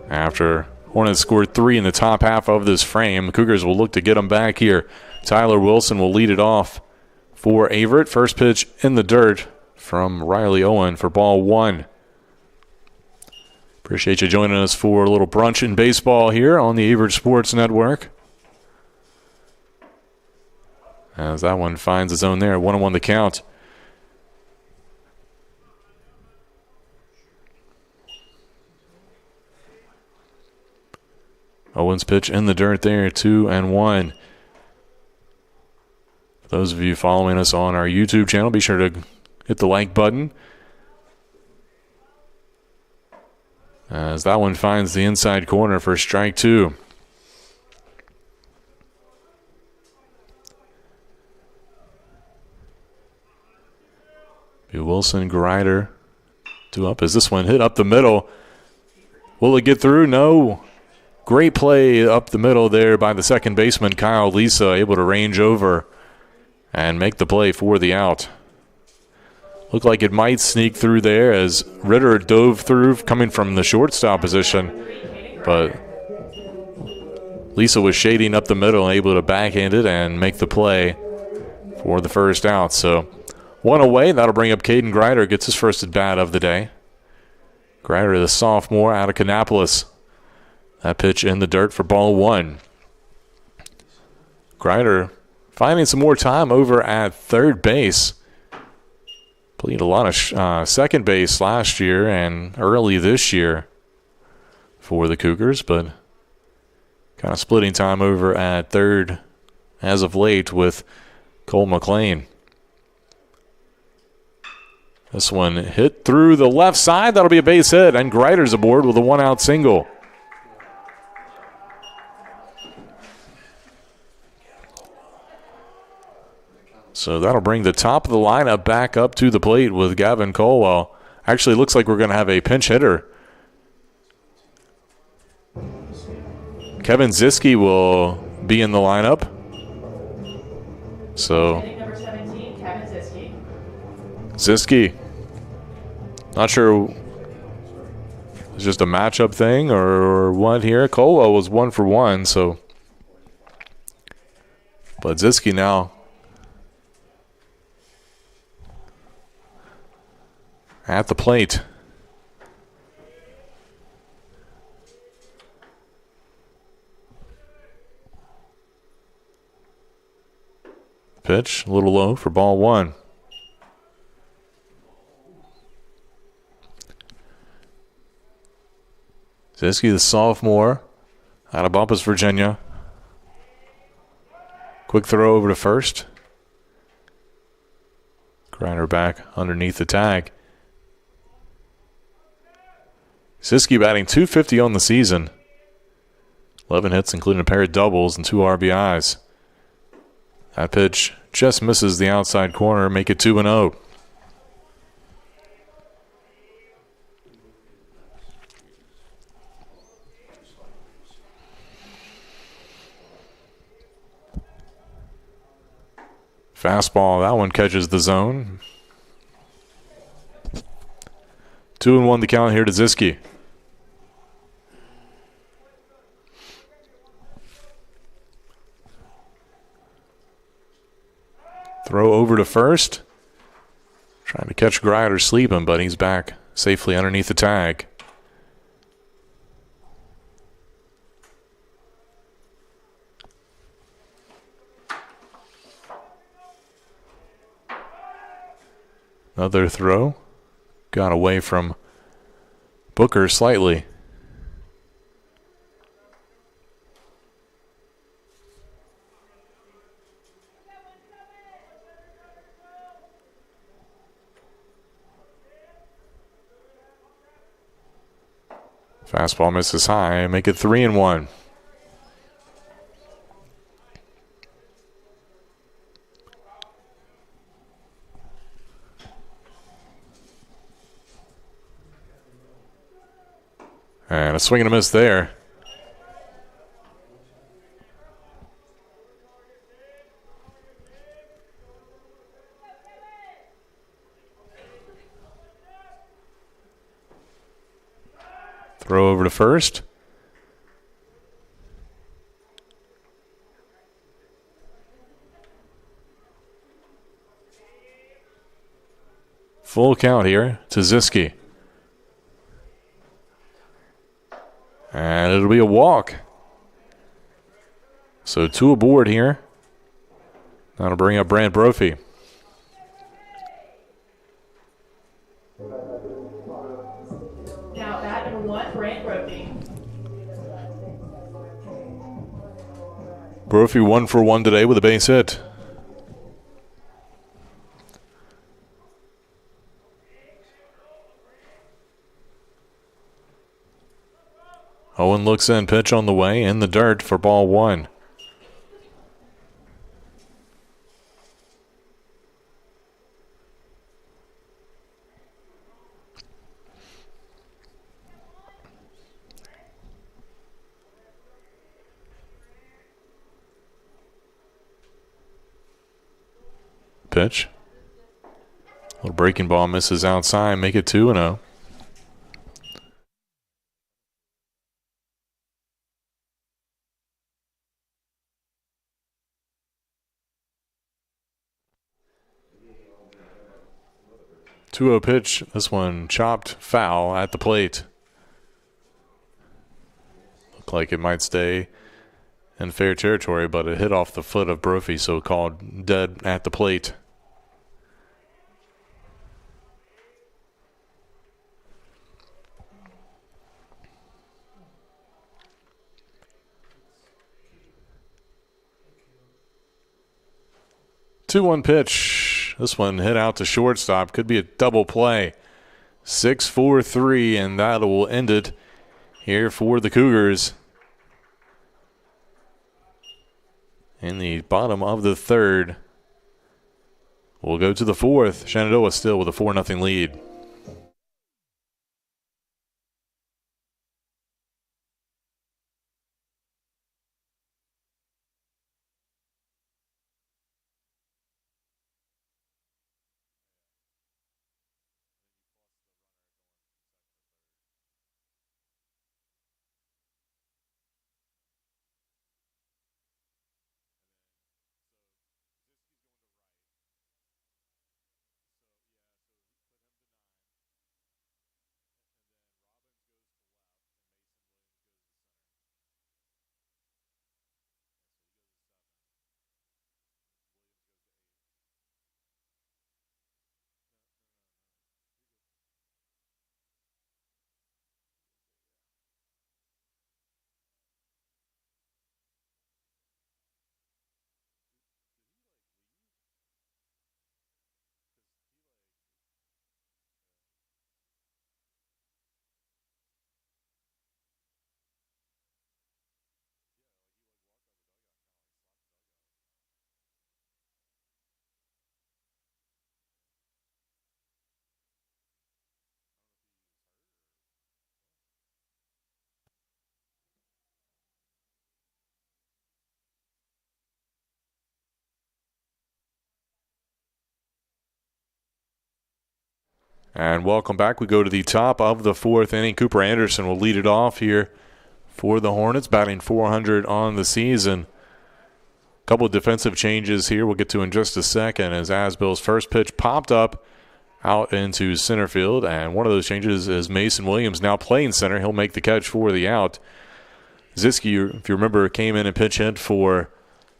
after Hornets scored 3 in the top half of this frame. Cougars will look to get them back here. Tyler Wilson will lead it off for Averett. First pitch in the dirt from Riley Owen for ball 1. Appreciate you joining us for a little brunch in baseball here on the Averett Sports Network. As that one finds its own there, 1-1 the count. Owens pitch in the dirt there, 2-1. For those of you following us on our YouTube channel, be sure to hit the like button. As that one finds the inside corner for strike 2. Wilson, Grider, 2 up. As this one hit up the middle, will it get through? No. Great play up the middle there by the second baseman, Kyle Lisa, able to range over and make the play for the out. Looked like it might sneak through there as Ritter dove through coming from the shortstop position, but Lisa was shading up the middle, able to backhand it and make the play for the first out. So 1 away. That'll bring up Caden Grider. Gets his first at bat of the day. Grider, the sophomore out of Kannapolis. That pitch in the dirt for ball 1. Grider finding some more time over at third base. Played a lot of second base last year and early this year for the Cougars, but kind of splitting time over at third as of late with Cole McLean. This one hit through the left side. That'll be a base hit, and Grider's aboard with a 1-out single. So that'll bring the top of the lineup back up to the plate with Gavin Colwell. Actually, looks like we're going to have a pinch hitter. Kevin Ziske will be in the lineup. So Number 17, Kevin Ziske. Not sure it's just a matchup thing or what here. Colwell was 1 for 1, so. But Ziske now at the plate. Pitch a little low for ball 1. Ziske, the sophomore, out of Bumpus, Virginia. Quick throw over to first. Grinder back underneath the tag. Ziske batting .250 on the season. 11 hits, including a pair of doubles and 2 RBIs. That pitch just misses the outside corner, make it 2-0. Fastball, that one catches the zone. 2-1 the count here to Ziske. Throw over to first. Trying to catch Grider sleeping, but he's back safely underneath the tag. Another throw. Got away from Booker slightly. Fastball misses high. Make it 3-1. And a swing and a miss there. Throw over to first. Full count here to Ziske. And it'll be a walk. So 2 aboard here. That'll bring up Brant Brophy. Now bat number 1, Brant Brophy. Brophy 1 for 1 today with a base hit. Owen looks in, pitch on the way, in the dirt for ball 1. Pitch. Little breaking ball misses outside, make it 2-0. Two-0 pitch. This one chopped foul at the plate. Looked like it might stay in fair territory, but it hit off the foot of Brophy, so called dead at the plate. Two-one pitch. This one hit out to shortstop. Could be a double play. 6-4-3, and that will end it here for the Cougars. In the bottom of the third. We'll go to the fourth. Shenandoah still with a 4-0 lead. And welcome back. We go to the top of the fourth inning. Cooper Anderson will lead it off here for the Hornets, batting .400 on the season. A couple of defensive changes here we'll get to in just a second as Asbill's first pitch popped up out into center field. And one of those changes is Mason Williams now playing center. He'll make the catch for the out. Ziske, if you remember, came in and pinch hit for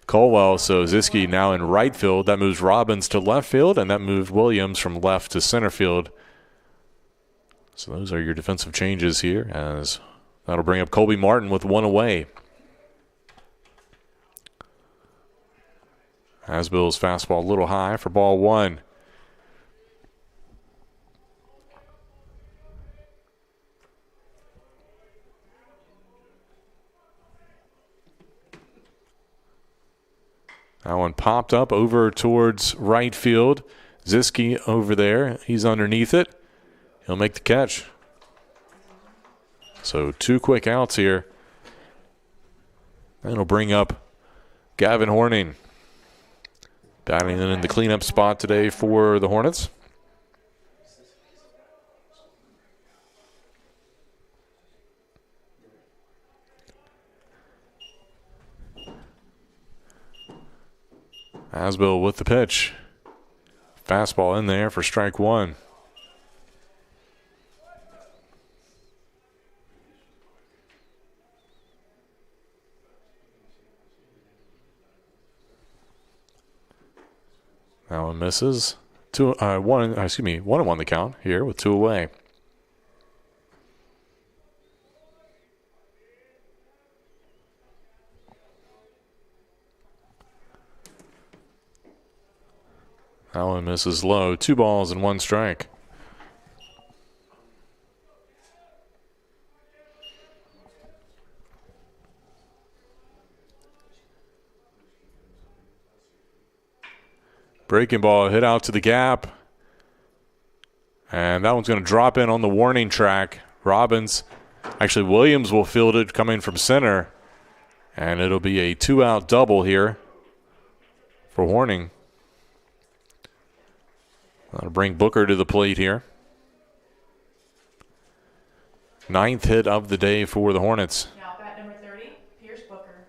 Colwell, so Ziske now in right field. That moves Robbins to left field, and that moved Williams from left to center field. So those are your defensive changes here, as that'll bring up Colby Martin with one away. Asbill's fastball a little high for ball one. That one popped up over towards right field. Ziske over there. He's underneath it. He'll make the catch. So 2 quick outs here. That'll bring up Gavin Horning. Batting in the cleanup spot today for the Hornets. Asbill with the pitch. Fastball in there for strike one. That one misses. 1-1 the count here with 2 away. That one misses low. 2 balls and 1 strike. Breaking ball hit out to the gap. And that one's going to drop in on the warning track. Williams will field it coming from center. And it'll be a 2-out double here for Horning. That'll bring Booker to the plate here. 9th hit of the day for the Hornets. Now bat number 30, Pierce Booker.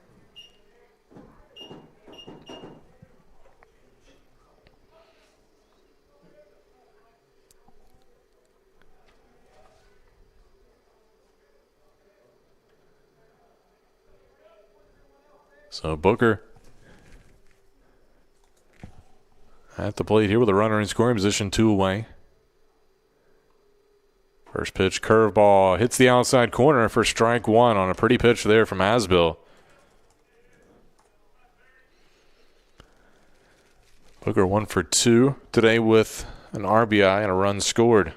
So Booker at the plate here with a runner in scoring position, 2 away. First pitch, curveball, hits the outside corner for strike one on a pretty pitch there from Asbill. Booker 1 for 2 today with an RBI and a run scored.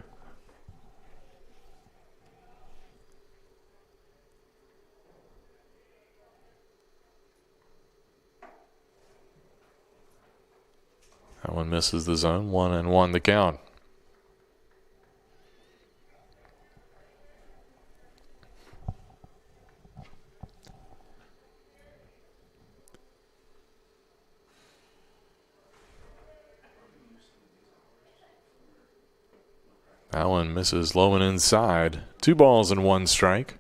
That one misses the zone. 1-1 the count. That one misses low and inside. 2 balls and 1 strike.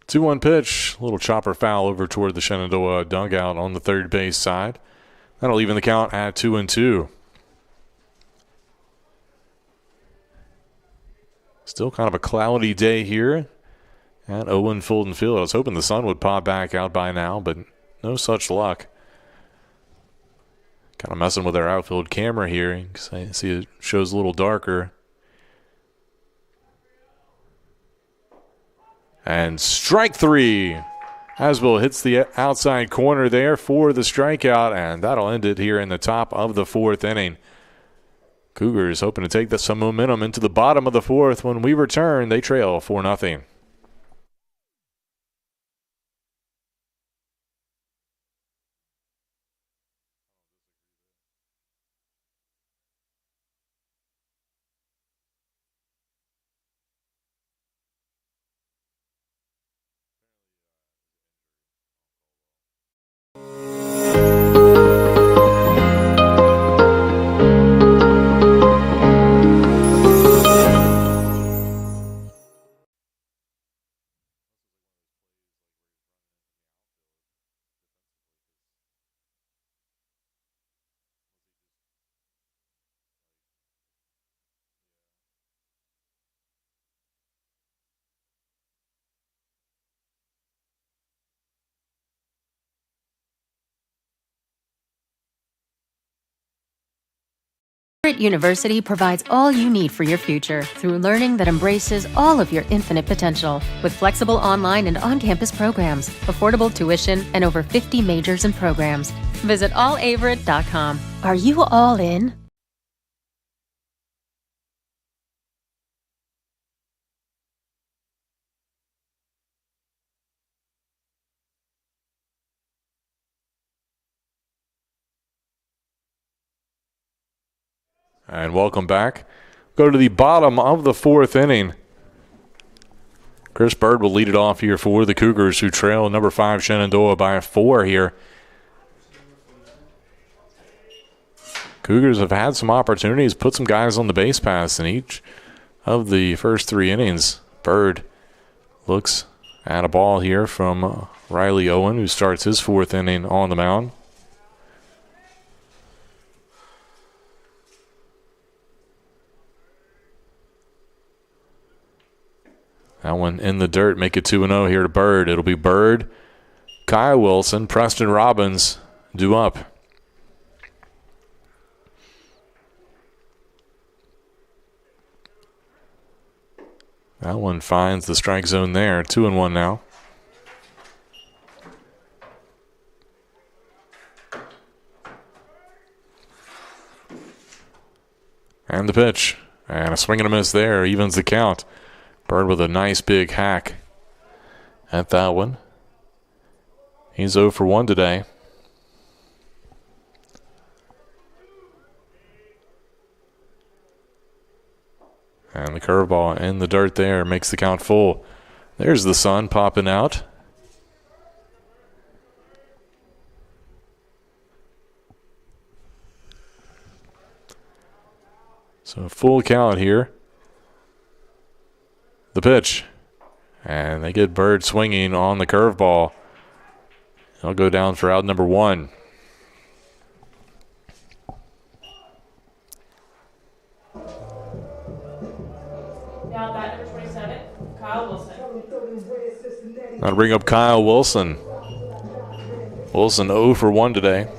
Two-one pitch, a little chopper foul over toward the Shenandoah dugout on the third base side. That'll even the count at 2-2. Still kind of a cloudy day here at Owen Fulton Field. I was hoping the sun would pop back out by now, but no such luck. Kind of messing with our outfield camera here because I see it shows a little darker. And strike 3. Asbill hits the outside corner there for the strikeout, and that'll end it here in the top of the 4th inning. Cougars hoping to take some momentum into the bottom of the 4th. When we return, they trail 4-0. Averett University provides all you need for your future through learning that embraces all of your infinite potential. With flexible online and on-campus programs, affordable tuition, and over 50 majors and programs. Visit allaverett.com. Are you all in? And welcome back. Go to the bottom of the fourth inning. Chris Bird will lead it off here for the Cougars, who trail number 5 Shenandoah by 4 here. Cougars have had some opportunities, put some guys on the base paths in each of the first 3 innings. Bird looks at a ball here from Riley Owen, who starts his 4th inning on the mound. That one in the dirt, make it 2-0 here to Bird. It'll be Bird, Kyle Wilson, Preston Robbins due up. That one finds the strike zone there, 2-1 now. And the pitch. And a swing and a miss there, evens the count. Bird with a nice big hack at that one. He's 0 for 1 today. And the curveball in the dirt there makes the count full. There's the sun popping out. So full count here. The pitch. And they get Bird swinging on the curveball. He'll go down for out number 1. Now bat number 27, Kyle Wilson. I'll bring up Kyle Wilson. Wilson 0 for 1 today.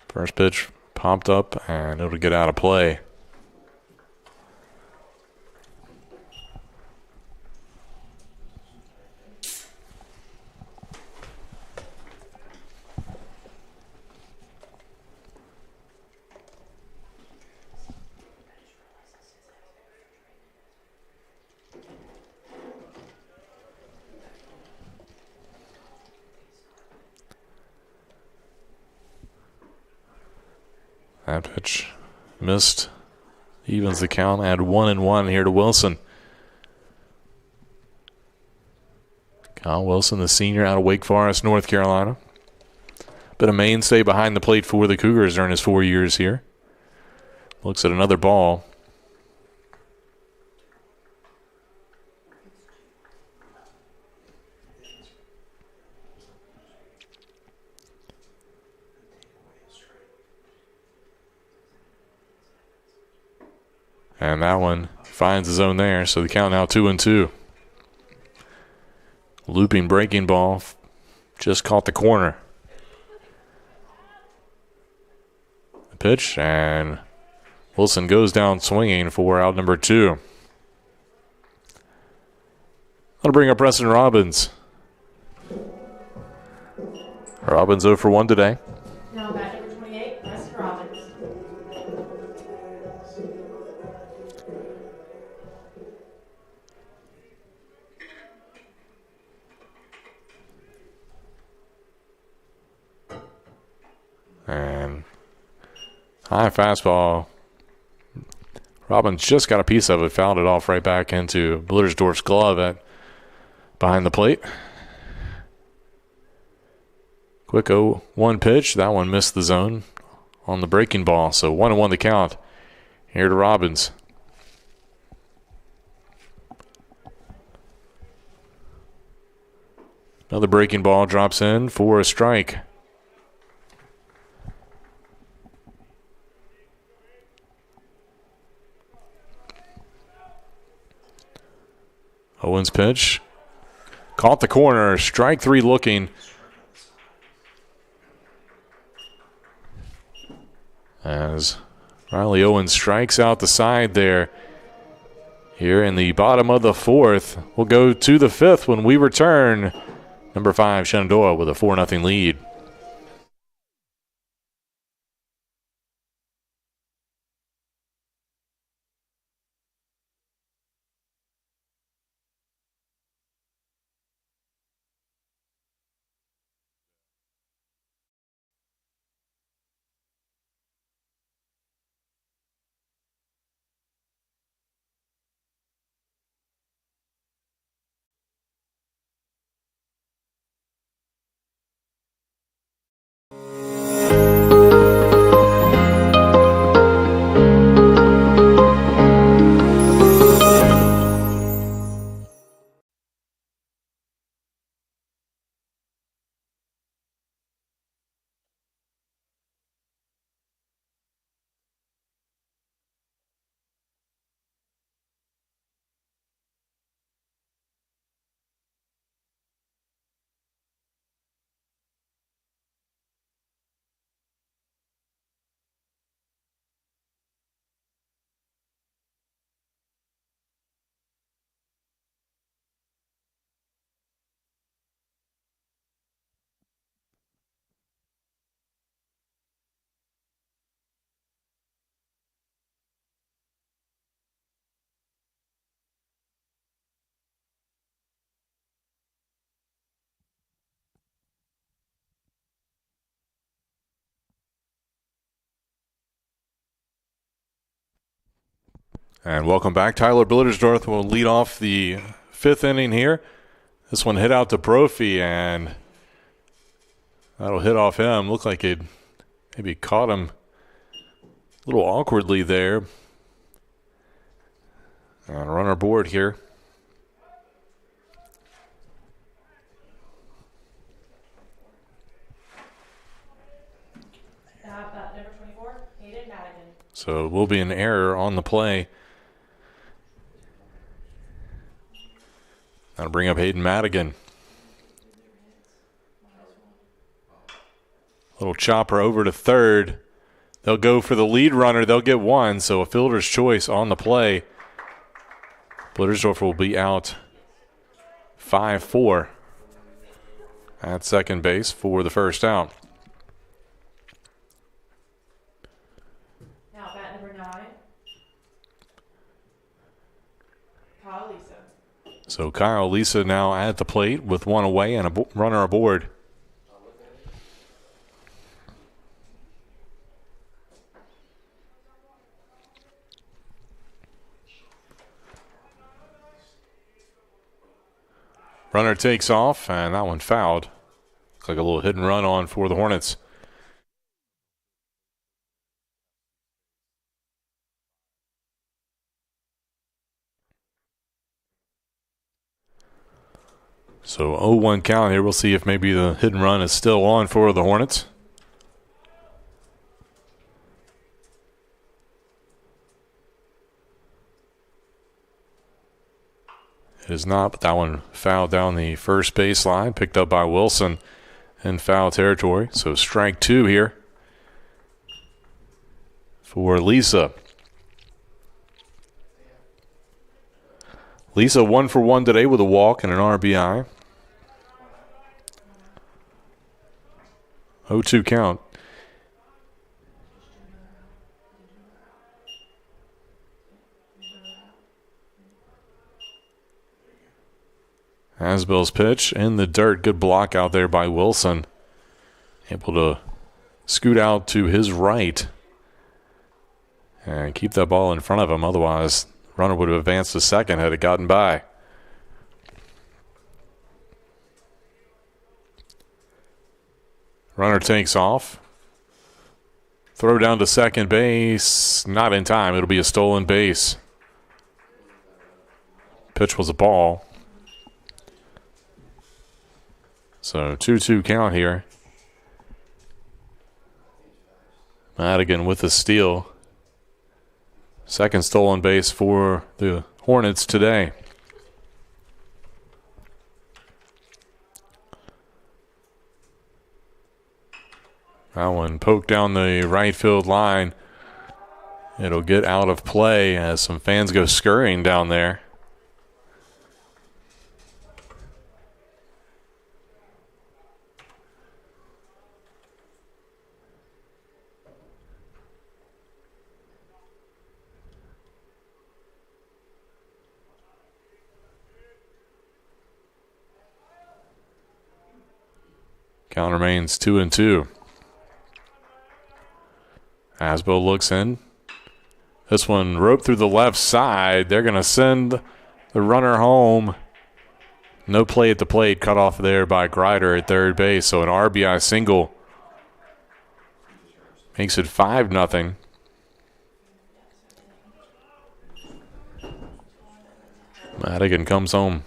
First pitch popped up, and it'll get out of play. That pitch missed. Evens the count. Add 1-1 here to Wilson. Kyle Wilson, the senior out of Wake Forest, North Carolina. Been a mainstay behind the plate for the Cougars during his 4 years here. Looks at another ball. And that one finds the zone there, so the count now 2-2. Looping breaking ball, just caught the corner. The pitch, and Wilson goes down swinging for out number 2. That'll bring up Preston Robbins. Robbins 0 for 1 today. Now bat number 28, Preston Robbins. And high fastball. Robbins just got a piece of it, fouled it off right back into Blittersdorf's glove behind the plate. Quick 0-1 pitch. That one missed the zone on the breaking ball. So 1-1 the count here to Robbins. Another breaking ball drops in for a strike. Owens pitch. Caught the corner. Strike three looking. As Riley Owens strikes out the side there. Here in the bottom of the fourth. We'll go to the fifth when we return. Number 5, Shenandoah with a 4-0 lead. And welcome back. Tyler Blittersdorf will lead off the fifth inning here. This one hit out to Brophy, and that'll hit off him. Looked like it maybe caught him a little awkwardly there. And runner board here. Number 24, Hayden Madigan. So it will be an error on the play. That'll bring up Hayden Madigan. Little chopper over to third. They'll go for the lead runner. They'll get one, so a fielder's choice on the play. Blittersdorf will be out 5-4 at second base for the first out. Now bat number 9, Kyle Lisa. So Kyle Lisa now at the plate with one away and a runner aboard. Runner takes off, and that one fouled. Looks like a little hit and run on for the Hornets. So 0-1 count here. We'll see if maybe the hit and run is still on for the Hornets. It is not, but that one fouled down the first baseline, picked up by Wilson in foul territory. So strike two here for Lisa. Lisa 1 for 1 today with a walk and an RBI. 0-2 count. Asbell's pitch in the dirt. Good block out there by Wilson. Able to scoot out to his right and keep that ball in front of him. Otherwise, runner would have advanced to second had it gotten by. Runner takes off. Throw down to second base. Not in time. It'll be a stolen base. Pitch was a ball. So 2-2 count here. Madigan with the steal. Second stolen base for the Hornets today. That one poked down the right field line. It'll get out of play as some fans go scurrying down there. Count remains 2-2. Asbo looks in. This one roped through the left side. They're going to send the runner home. No play at the plate, cut off there by Grider at third base. So an RBI single makes it 5-0. Madigan comes home.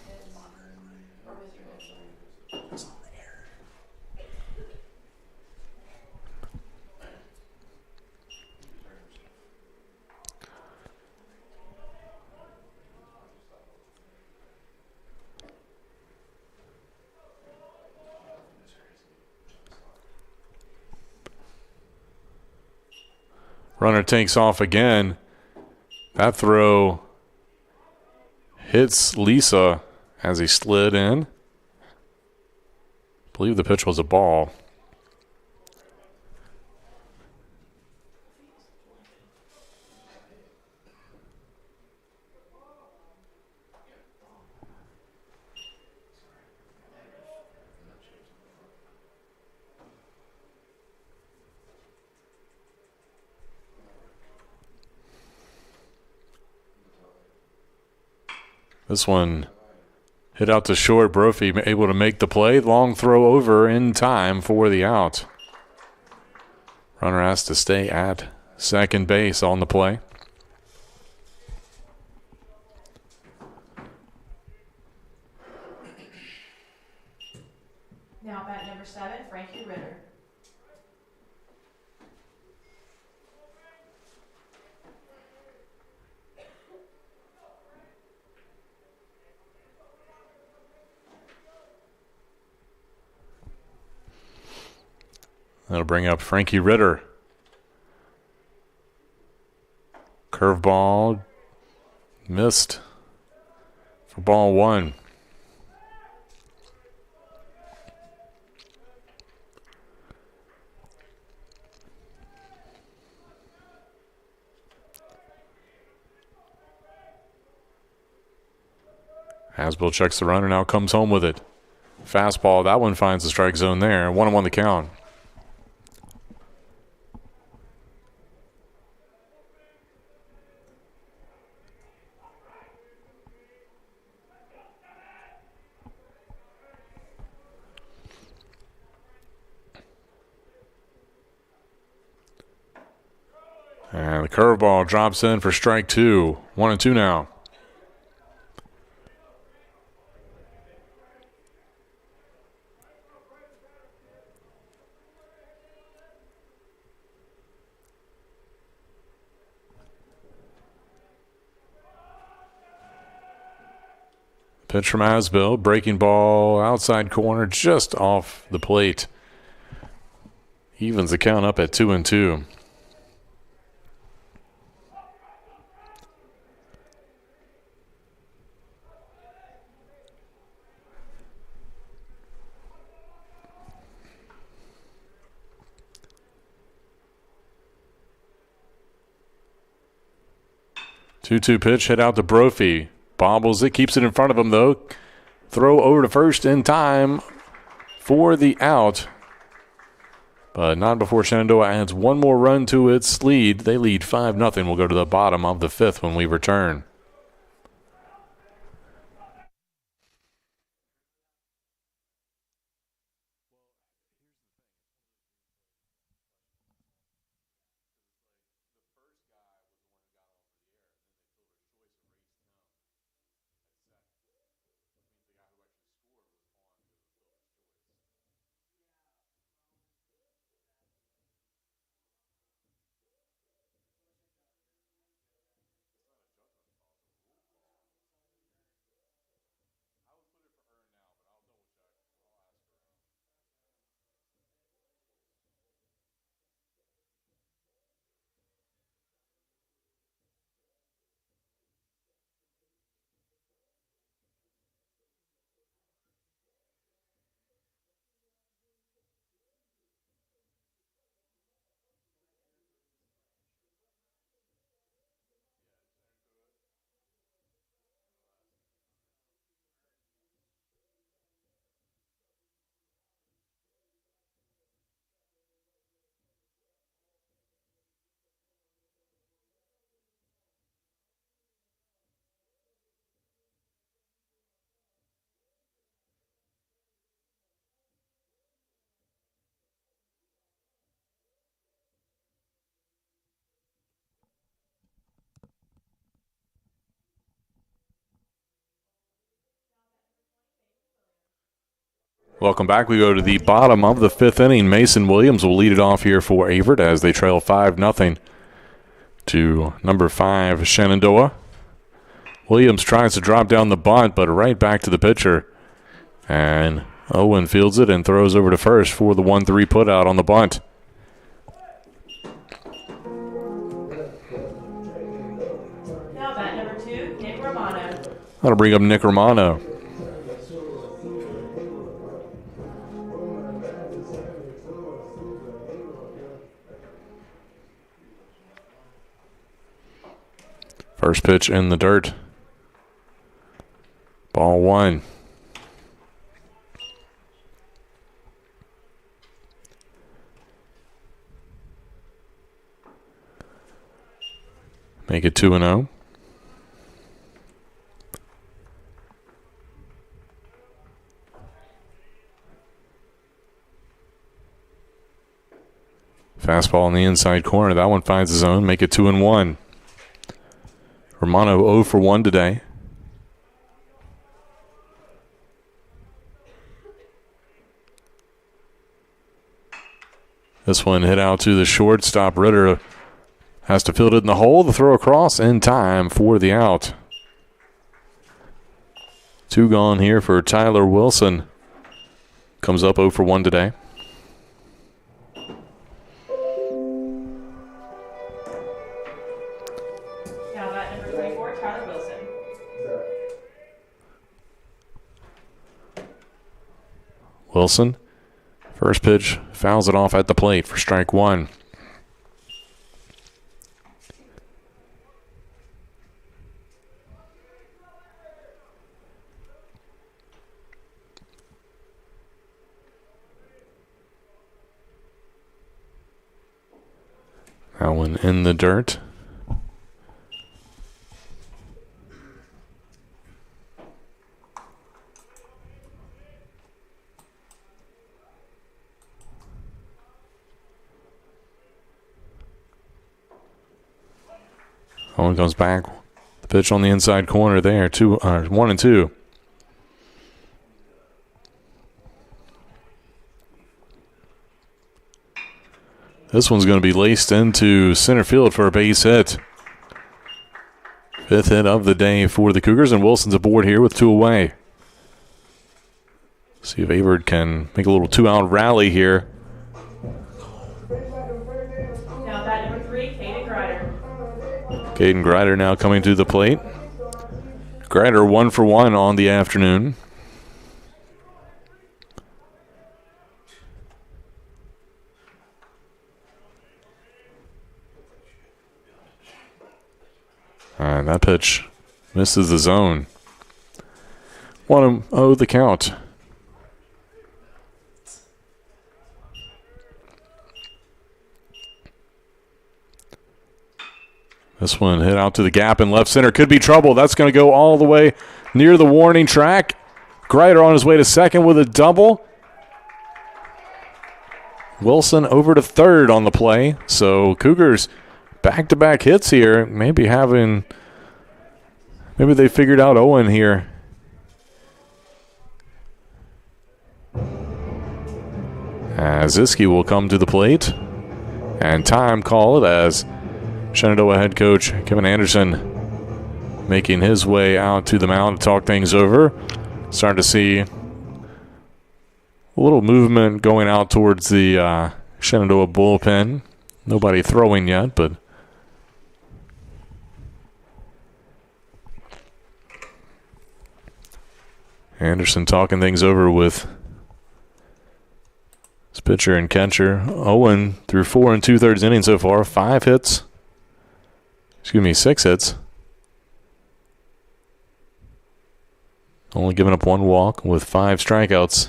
Runner takes off again. That throw hits Lisa as he slid in. I believe the pitch was a ball. This one hit out to short. Brophy able to make the play. Long throw over in time for the out. Runner has to stay at second base on the play. Now bat number 7, Frankie Ritter. That'll bring up Frankie Ritter. Curveball missed for ball 1. Hasbell checks the runner, now comes home with it. Fastball, that one finds the strike zone there. 1-1 the count. And the curveball drops in for strike 2. 1-2 now. Pitch from Asbill, breaking ball outside corner just off the plate. Evens the count up at 2-2. Two-two pitch, hit out to Brophy. Bobbles it, keeps it in front of him though. Throw over to first in time for the out. But not before Shenandoah adds one more run to its lead. They lead 5-0. We'll go to the bottom of the 5th when we return. Welcome back. We go to the bottom of the 5th inning. Mason Williams will lead it off here for Averett as they trail 5-0 to number 5, Shenandoah. Williams tries to drop down the bunt, but right back to the pitcher. And Owen fields it and throws over to first for the 1-3 putout on the bunt. Now bat number 2, Nick Romano. That'll bring up Nick Romano. First pitch in the dirt. Ball 1. Make it 2-0. Fastball in the inside corner. That one finds the zone. Make it 2-1. Romano 0 for 1 today. This one hit out to the shortstop. Ritter has to field it in the hole. The throw across in time for the out. 2 gone here for Tyler Wilson. Comes up 0 for 1 today. Now bat number 24, Tyler Wilson. Wilson, first pitch, fouls it off at the plate for strike 1. That one in the dirt. Owen comes back. The pitch on the inside corner there. 1-2. This one's going to be laced into center field for a base hit. 5th hit of the day for the Cougars, and Wilson's aboard here with 2 away. See if Averett can make a little 2-out rally here. Now bat number 3, Caden Grider. Caden Grider now coming to the plate. Grider 1 for 1 on the afternoon. And that pitch misses the zone. 1-0 the count. This one hit out to the gap in left center. Could be trouble. That's going to go all the way near the warning track. Grider on his way to second with a double. Wilson over to third on the play. So Cougars back-to-back hits here. Maybe they figured out Owen here. As Iski will come to the plate. And time called as Shenandoah head coach Kevin Anderson making his way out to the mound to talk things over. Starting to see a little movement going out towards the Shenandoah bullpen. Nobody throwing yet, but Anderson talking things over with his pitcher and catcher. Owen through 4 2/3 innings so far. 6 hits. Only giving up 1 walk with 5 strikeouts.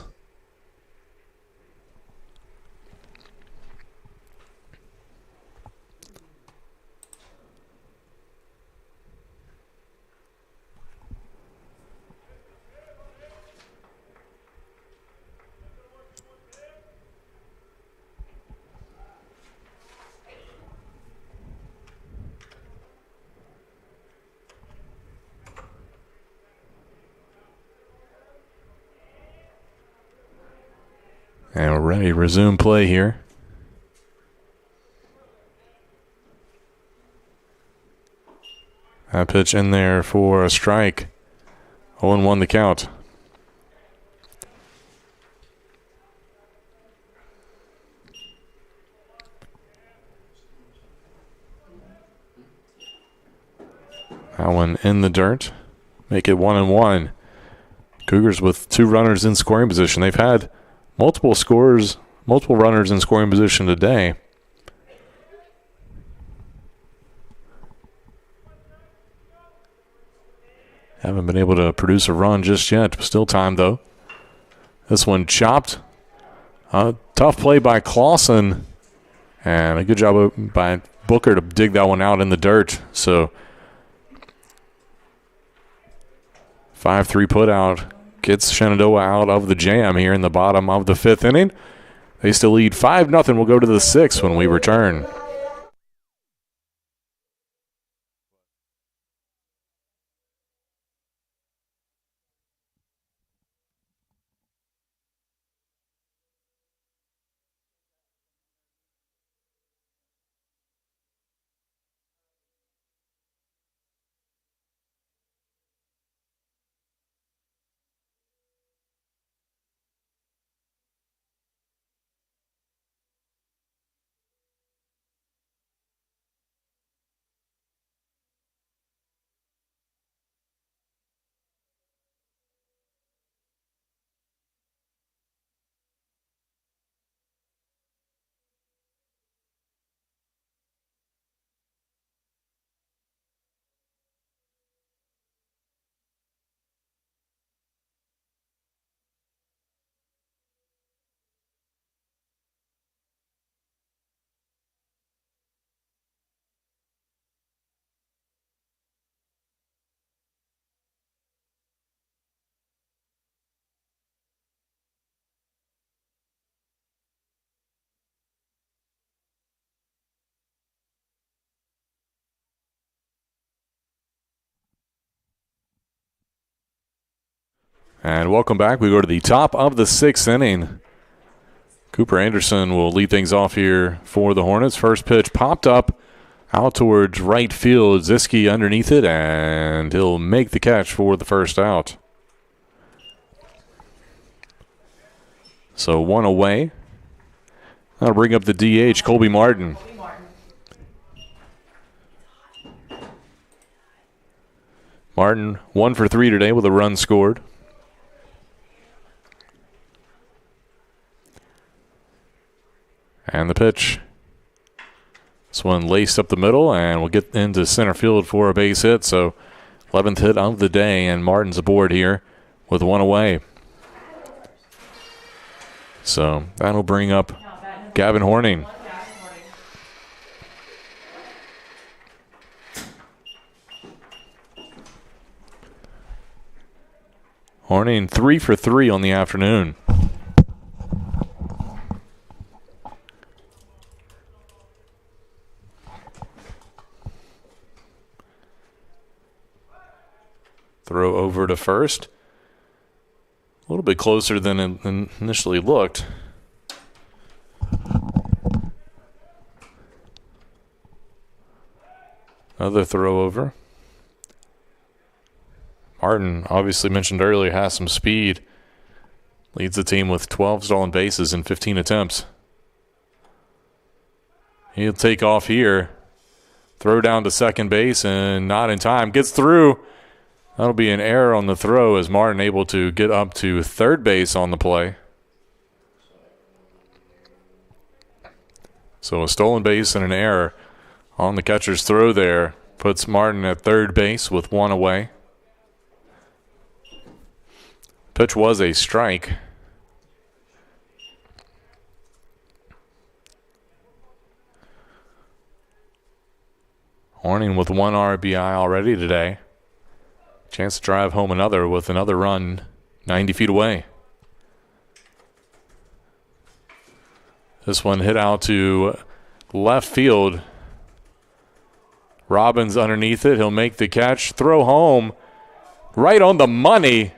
And we're ready to resume play here. That pitch in there for a strike. 0-1 the count. That one in the dirt. Make it 1-1. Cougars with 2 runners in scoring position. They've had multiple runners in scoring position today. Haven't been able to produce a run just yet. Still time, though. This one chopped. Tough play by Clausen. And a good job by Booker to dig that one out in the dirt. So 5-3 put out gets Shenandoah out of the jam here in the bottom of the 5th inning. They still lead 5-0. We'll go to the 6th when we return. And welcome back. We go to the top of the 6th inning. Cooper Anderson will lead things off here for the Hornets. First pitch popped up out towards right field. Ziske underneath it, and he'll make the catch for the first out. So 1 away. That'll bring up the DH, Colby Martin. Martin 1 for 3 today with a run scored. And the pitch. This one laced up the middle, and we'll get into center field for a base hit. So 11th hit of the day, and Martin's aboard here with 1 away. So that'll bring up Gavin Horning. Horning 3 for 3 on the afternoon. Throw over to first. A little bit closer than it initially looked. Another throw over. Martin, obviously mentioned earlier, has some speed. Leads the team with 12 stolen bases in 15 attempts. He'll take off here. Throw down to second base, and not in time. Gets through. That'll be an error on the throw as Martin able to get up to third base on the play. So a stolen base and an error on the catcher's throw there puts Martin at third base with 1 away. Pitch was a strike. Horning with 1 RBI already today. Chance to drive home another with another run 90 feet away. This one hit out to left field. Robbins underneath it. He'll make the catch. Throw home. Right on the money.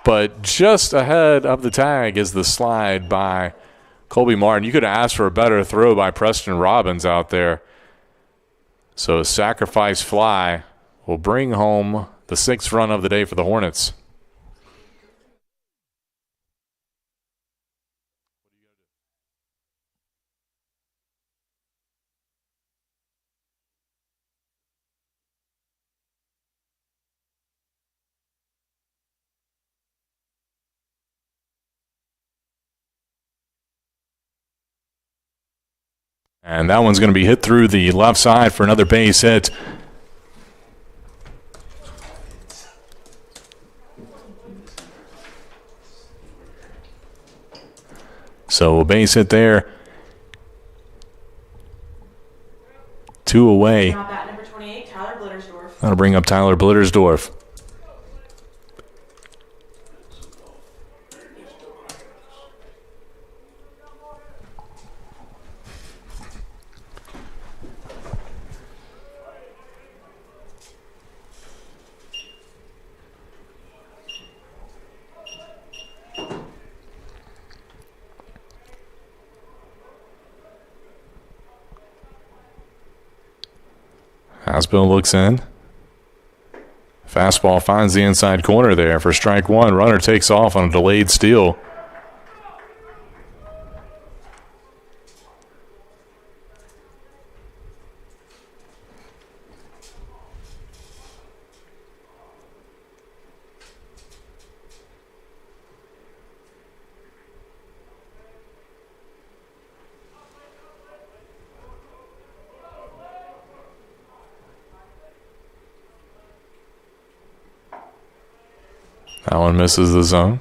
But just ahead of the tag is the slide by Colby Martin. You could have asked for a better throw by Preston Robbins out there. So a sacrifice fly will bring home the 6th run of the day for the Hornets. And that one's going to be hit through the left side for another base hit. So a base hit there. 2 away. Now bat number 28, Tyler Blittersdorf. That'll bring up Tyler Blittersdorf. Hasbill looks in. Fastball finds the inside corner there for strike 1. Runner takes off on a delayed steal. That one misses the zone.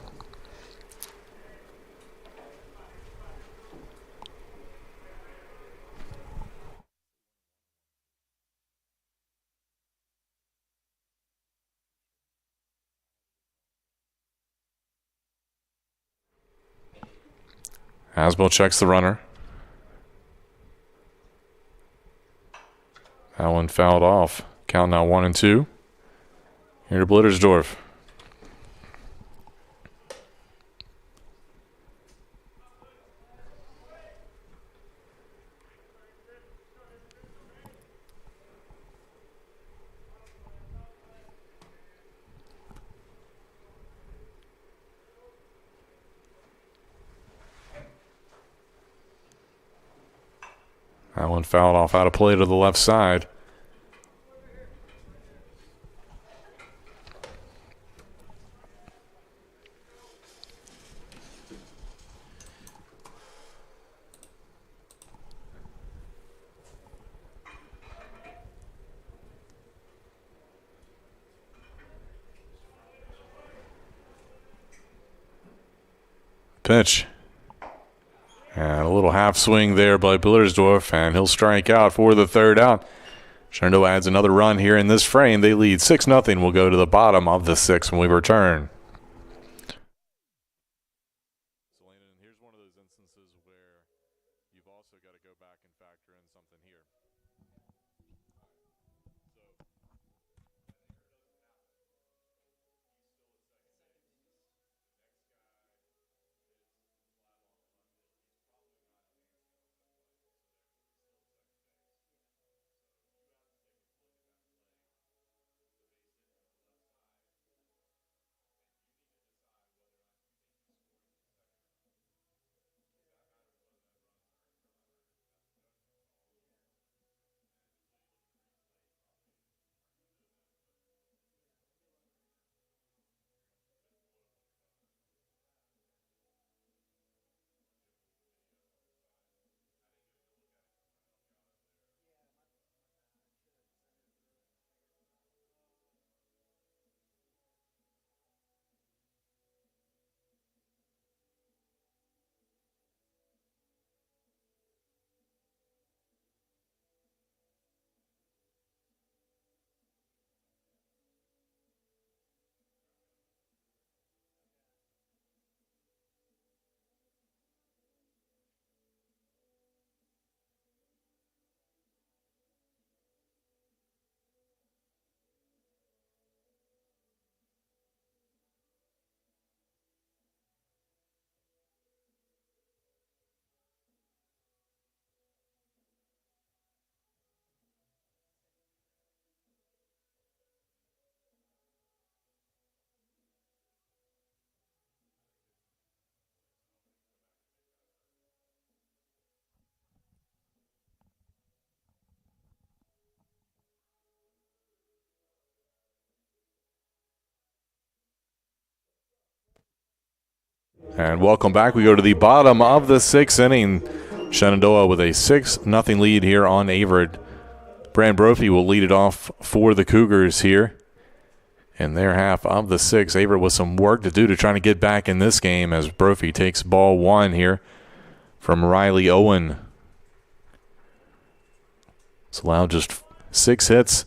Hasbill checks the runner. That one fouled off. Count now 1-2. Here to Blittersdorf. That one fouled off out of play to the left side. Pitch. And a little half swing there by Blittersdorf, and he'll strike out for the 3rd out. Shenandoah adds another run here in this frame. They lead 6-0. We'll go to the bottom of the 6th when we return. Here's one of those instances where you've also got to go back and factor in something here. And welcome back. We go to the bottom of the 6th inning. Shenandoah with a 6-0 lead here on Averett. Brand Brophy will lead it off for the Cougars here in their half of the 6th. Averett with some work to do to try to get back in this game as Brophy takes ball 1 here from Riley Owen. It's allowed just 6 hits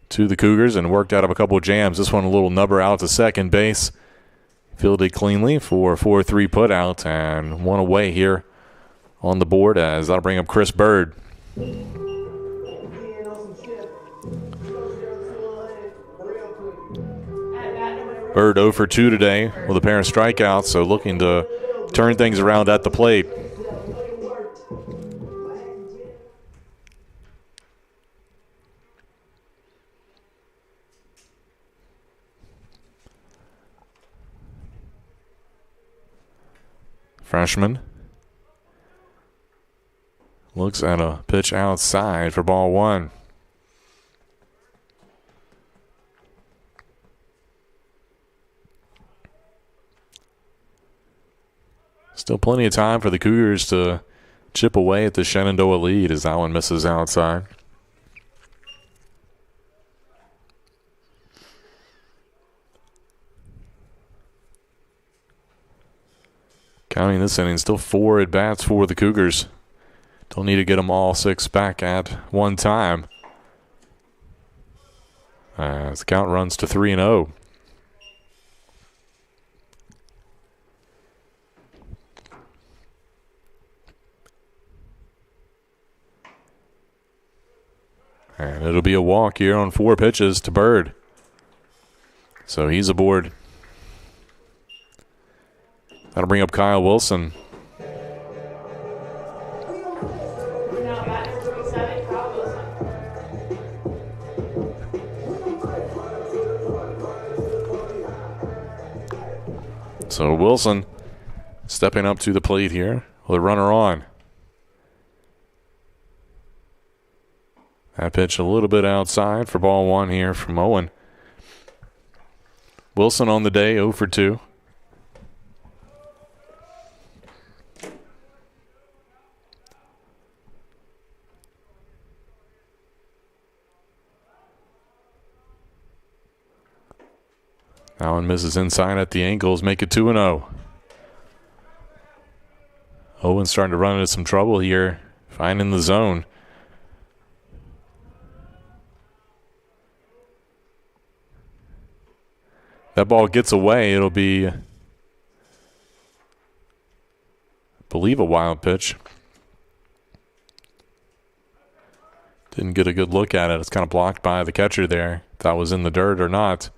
to the Cougars and worked out of a couple of jams. This one a little nubber out to second base. Fielded cleanly for a 4-3 put out and one away here on the board as that'll bring up Chris Bird. Bird 0 for 2 today with a pair of strikeouts, so looking to turn things around at the plate. Freshman looks at a pitch outside for ball 1. Still plenty of time for the Cougars to chip away at the Shenandoah lead as that one misses outside. Counting this inning, still 4 at-bats for the Cougars. Don't need to get them all 6 back at one time. As the count runs to 3-0. And it'll be a walk here on 4 pitches to Bird. So he's aboard. That'll bring up Kyle Wilson. Now back to 27, Kyle Wilson. So Wilson stepping up to the plate here with a runner on. That pitch a little bit outside for ball 1 here from Owen. Wilson on the day 0 for 2. That one misses inside at the ankles, make it 2-0. Owen's starting to run into some trouble here, finding the zone. That ball gets away, it'll be, I believe, a wild pitch. Didn't get a good look at it. It's kind of blocked by the catcher there. If that was in the dirt or not.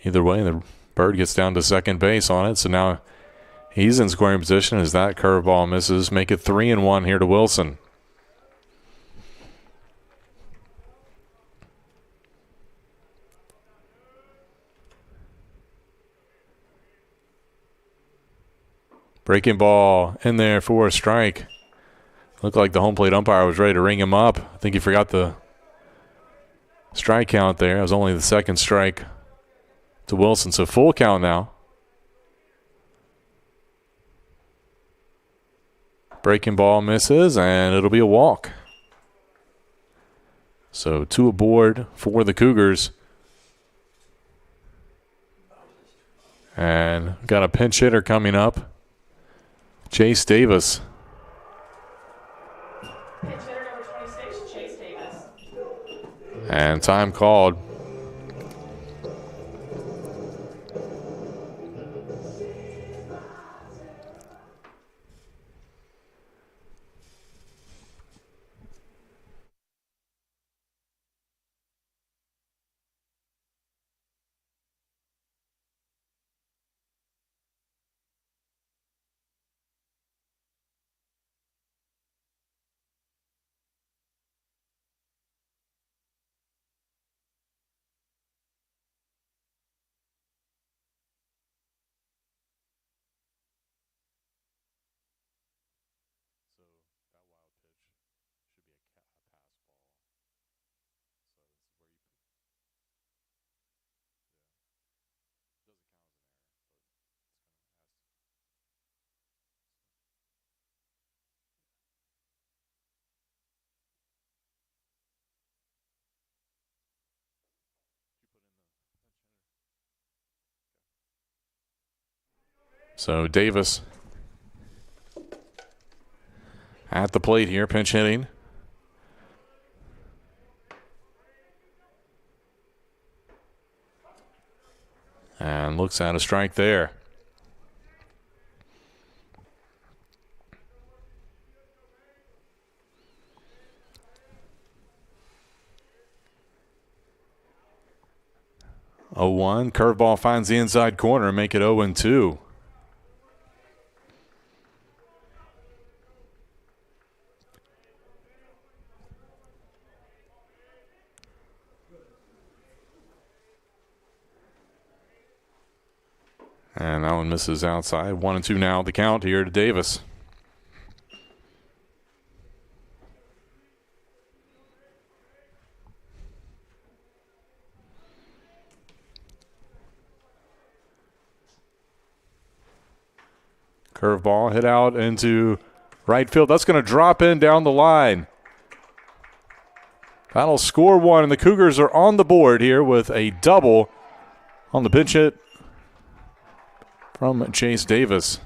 Either way, the Bird gets down to second base on it, so now he's in scoring position as that curveball misses. Make it 3-1 here to Wilson. Breaking ball in there for a strike. Looked like the home plate umpire was ready to ring him up. I think he forgot the strike count there. It was only the second strike to Wilson, so full count now. Breaking ball misses, and it'll be a walk. So 2 aboard for the Cougars. And got a pinch hitter coming up. Chase Davis. Pitch hitter number 26, Chase Davis. And time called. So Davis at the plate here, pinch hitting. And looks at a strike there. Oh, 1. Curveball finds the inside corner, make it 0-2. And that one misses outside. 1-2 now the count here to Davis. Curveball hit out into right field. That's going to drop in down the line. That'll score one, and the Cougars are on the board here with a double on the pinch hit from Chase Davis.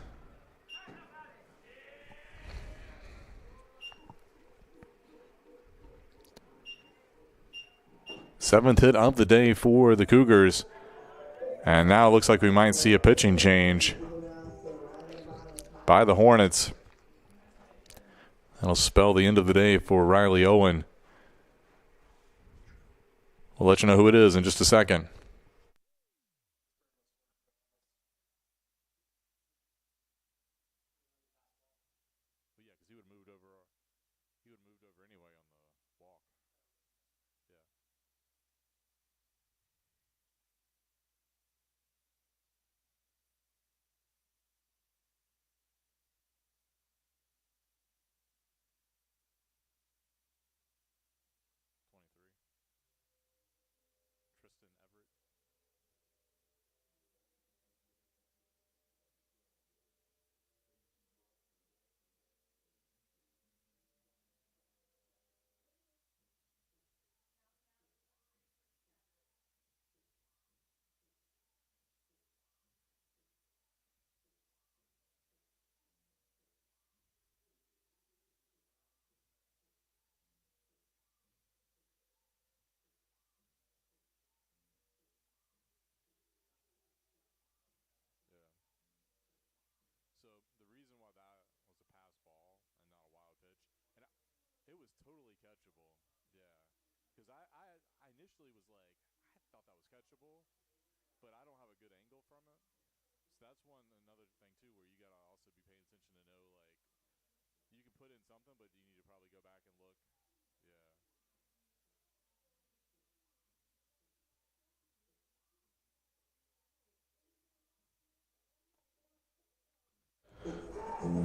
Seventh hit of the day for the Cougars. And now it looks like we might see a pitching change by the Hornets. That'll spell the end of the day for Riley Owen. We'll let you know who it is in just a second.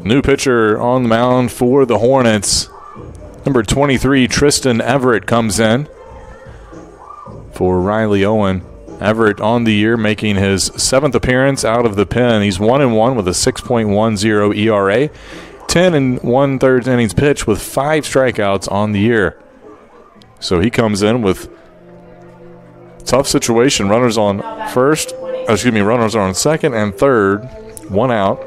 New pitcher on the mound for the Hornets. Number 23, Tristan Averett comes in for Riley Owen. Averett on the year, making his 7th appearance out of the pen. He's 1-1 with a 6.10 ERA. 10 1/3 innings pitched with 5 strikeouts on the year. So he comes in with tough situation. Runners on second and third. 1 out.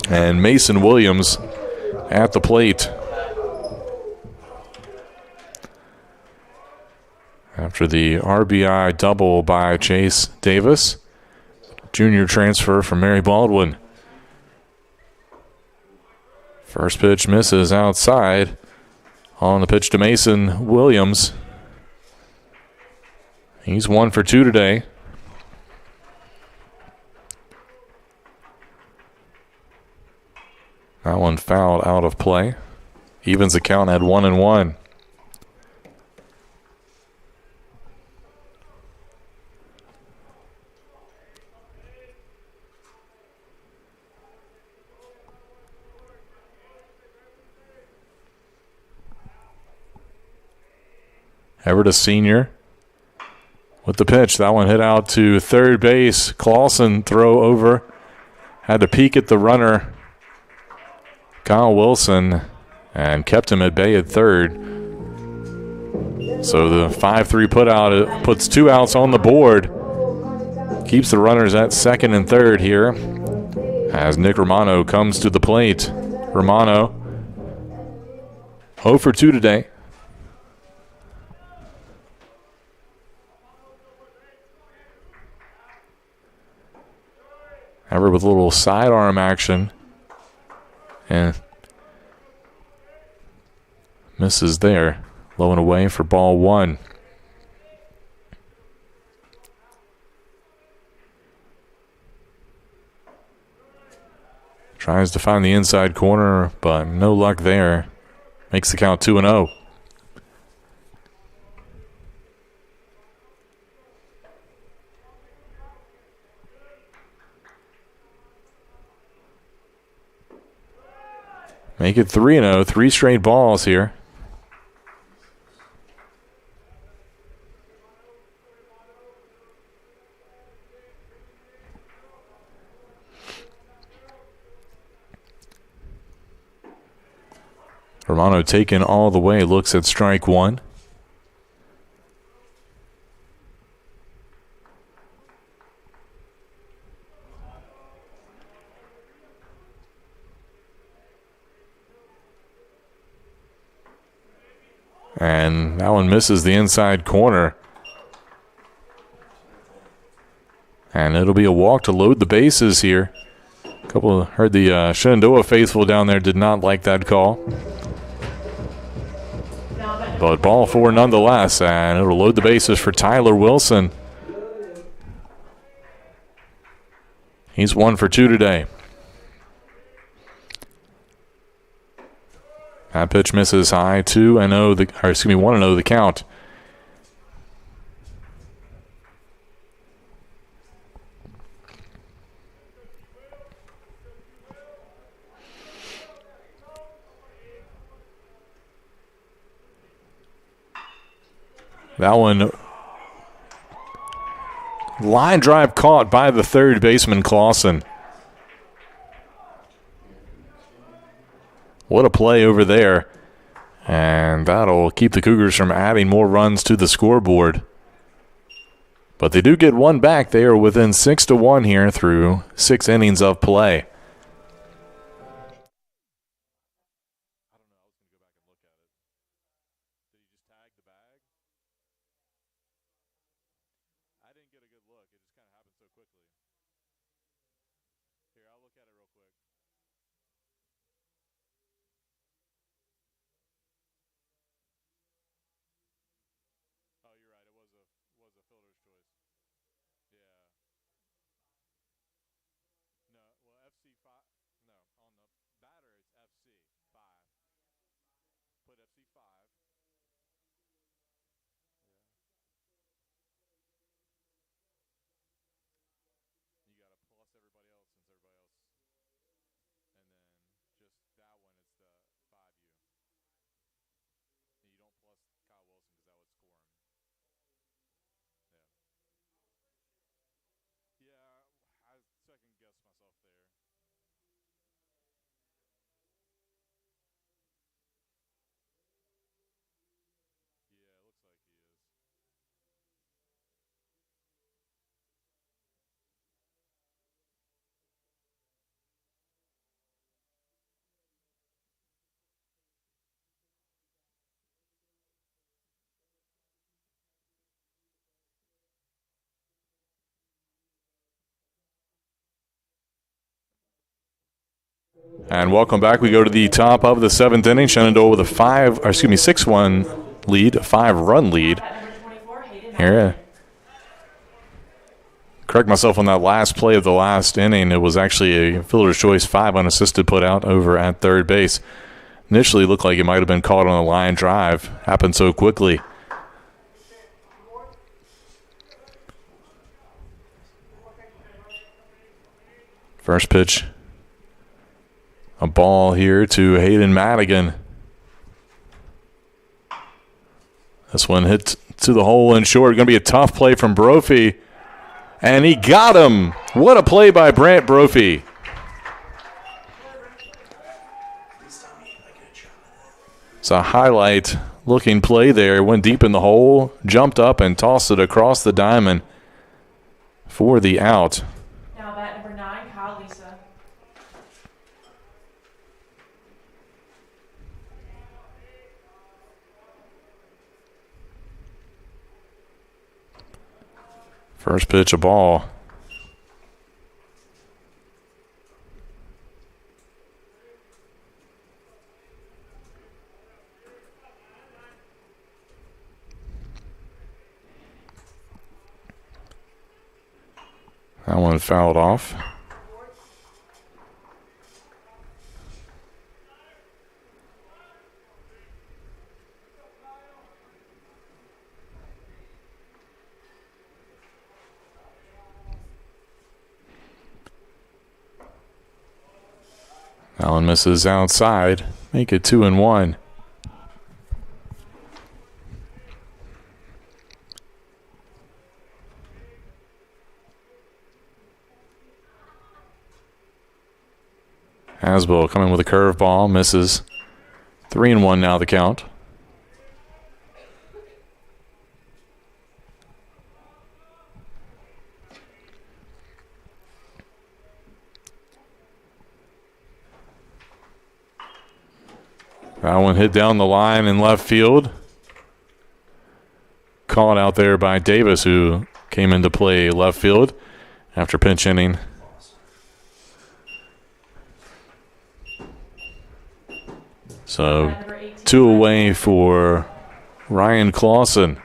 And Mason Williams at the plate. After the RBI double by Chase Davis, junior transfer from Mary Baldwin. First pitch misses outside. On the pitch to Mason Williams. He's 1 for 2 today. That one fouled out of play. Evens the count at 1-1. Everett, a senior, with the pitch. That one hit out to third base. Clausen throw over. Had to peek at the runner, Kyle Wilson, and kept him at bay at third. So the 5-3 put out, it puts 2 outs on the board. Keeps the runners at second and third here as Nick Romano comes to the plate. Romano 0 for 2 today. Averett with a little sidearm action. And misses there. Low and away for ball 1. Tries to find the inside corner, but no luck there. Makes the count 2-0. Make it 3-0. 3 straight balls here. Romano taken all the way, looks at strike 1. And that one misses the inside corner. And it'll be a walk to load the bases here. Heard the Shenandoah faithful down there did not like that call. But ball 4 nonetheless, and it'll load the bases for Tyler Wilson. He's 1 for 2 today. That pitch misses high, 1-0 the count. That one, line drive caught by the third baseman, Clausen. What a play over there. And that'll keep the Cougars from adding more runs to the scoreboard. But they do get one back. They are within 6-1 here through 6 innings of play. And welcome back. We go to the top of the 7th inning. Shenandoah with a 6-1 lead, a 5-run lead. Here, correct myself on that last play of the last inning. It was actually a fielder's choice 5 unassisted put out over at third base. Initially looked like it might have been caught on a line drive. Happened so quickly. First pitch. A ball here to Hayden Madigan. This one hit to the hole and short. Going to be a tough play from Brophy. And he got him. What a play by Brant Brophy. It's a highlight looking play there. Went deep in the hole, jumped up and tossed it across the diamond for the out. Now bat number 9, Kyle Lisa. First pitch, a ball. That one fouled off. Allen misses outside. Make it 2-1. Hasbell coming with a curveball, misses. 3-1 now the count. That one hit down the line in left field. Caught out there by Davis, who came into play left field after pinch hitting. So 2 away for Ryan Clausen.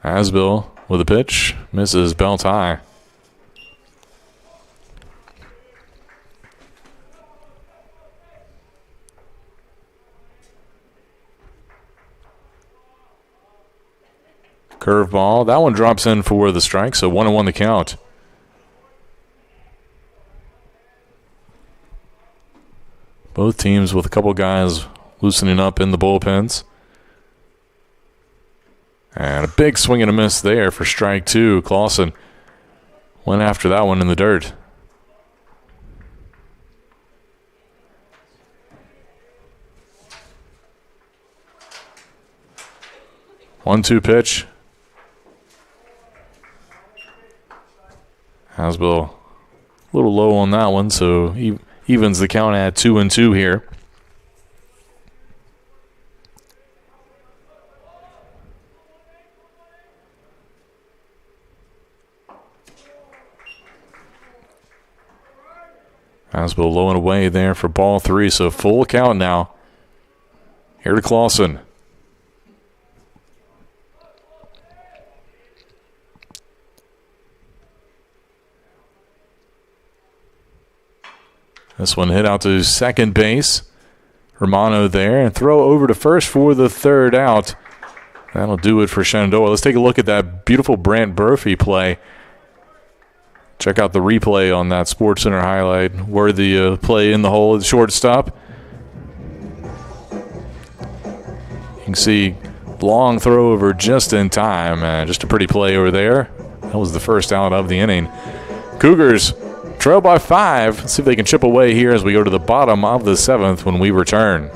Hasbell with a pitch, misses, belt high. Curveball, that one drops in for the strike, so 1-1 the count. Both teams with a couple guys loosening up in the bullpens. And a big swing and a miss there for strike 2. Clausen went after that one in the dirt. One-two pitch. Hasbell a little low on that one, so he evens the count at 2-2 here. Hasbell low and away there for ball 3, so full count now. Here to Clausen. This one hit out to second base. Romano there, and throw over to first for the third out. That'll do it for Shenandoah. Let's take a look at that beautiful Brant Burfee play. Check out the replay on that Sports Center highlight. Worthy play in the hole at the shortstop. You can see long throw over just in time. Just a pretty play over there. That was the first out of the inning. Cougars trail by 5. Let's see if they can chip away here as we go to the bottom of the 7th when we return.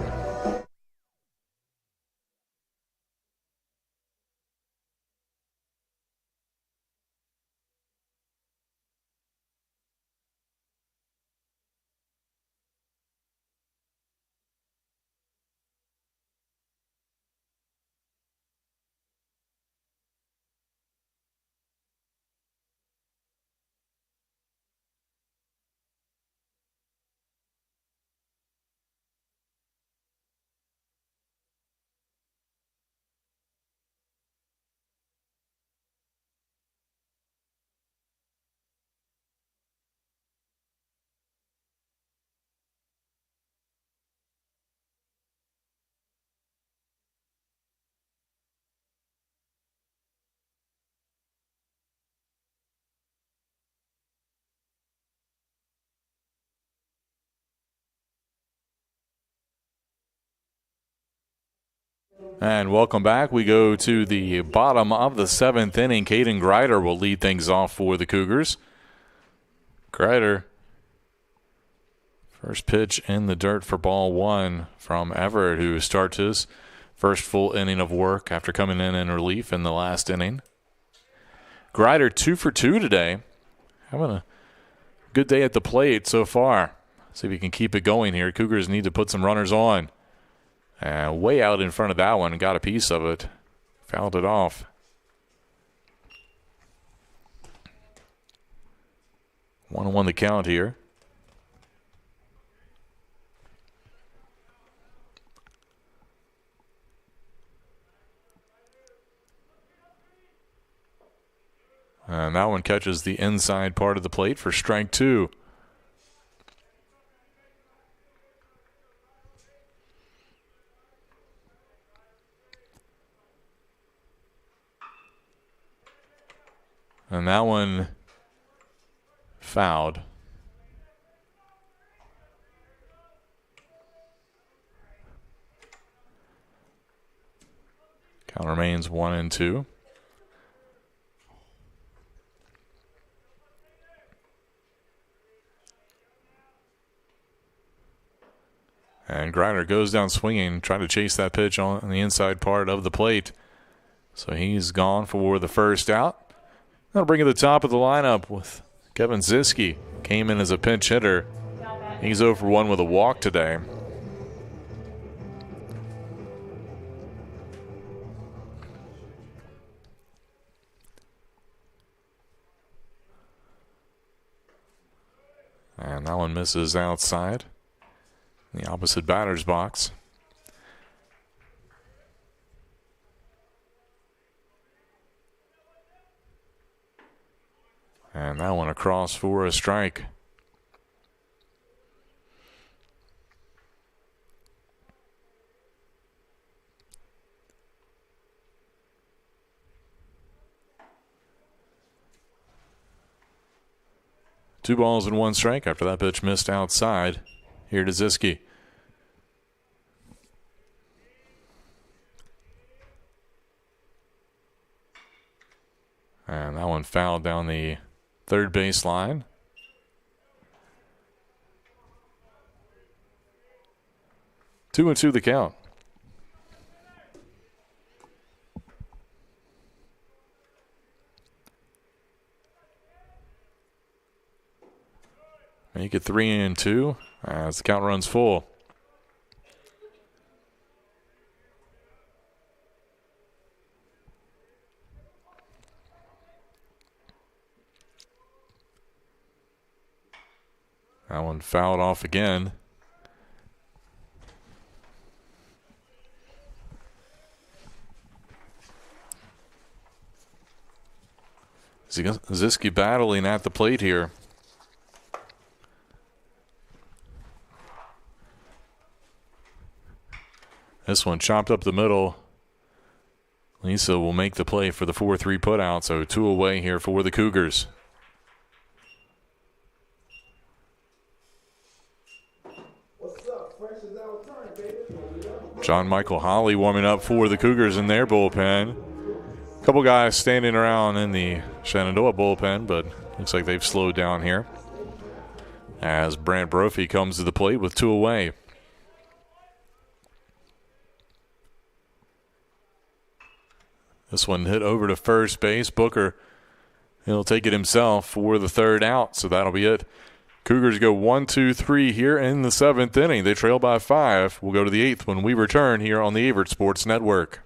And welcome back. We go to the bottom of the 7th inning. Caden Greider will lead things off for the Cougars. Greider, first pitch in the dirt for ball 1 from Everett, who starts his first full inning of work after coming in relief in the last inning. Greider 2 for 2 today. Having a good day at the plate so far. See if he can keep it going here. Cougars need to put some runners on. Way out in front of that one and got a piece of it. Fouled it off. 1-1 the count here. And that one catches the inside part of the plate for strike 2. And that one fouled. Count remains 1-2. And Griner goes down swinging, trying to chase that pitch on the inside part of the plate. So he's gone for the first out. That'll bring it to the top of the lineup with Kevin Ziske. Came in as a pinch hitter. He's 0 for 1 with a walk today. And that one misses outside. The opposite batter's box. And that one across for a strike. Two balls and 1 strike after that pitch missed outside. Here to Ziske. And that one fouled down the third base line. Two and 2 the count. Make it 3-2 as the count runs full. That one fouled off again. Ziske battling at the plate here. This one chopped up the middle. Lisa will make the play for the 4-3 putout, so 2 away here for the Cougars. John Michael Holly warming up for the Cougars in their bullpen. A couple guys standing around in the Shenandoah bullpen, but looks like they've slowed down here as Brant Brophy comes to the plate with 2 away. This one hit over to first base. Booker, he'll take it himself for the 3rd out, so that'll be it. Cougars go 1-2-3 here in the 7th inning. They trail by 5. We'll go to the 8th when we return here on the Averett Sports Network.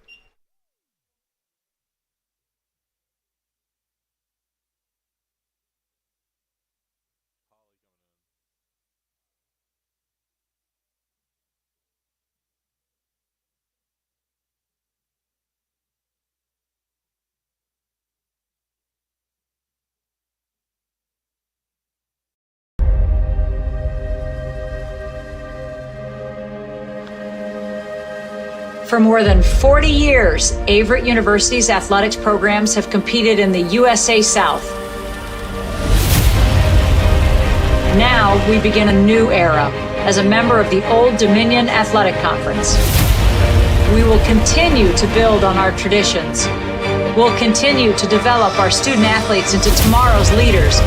For more than 40 years, Averett University's athletics programs have competed in the USA South. Now we begin a new era as a member of the Old Dominion Athletic Conference. We will continue to build on our traditions. We'll continue to develop our student athletes into tomorrow's leaders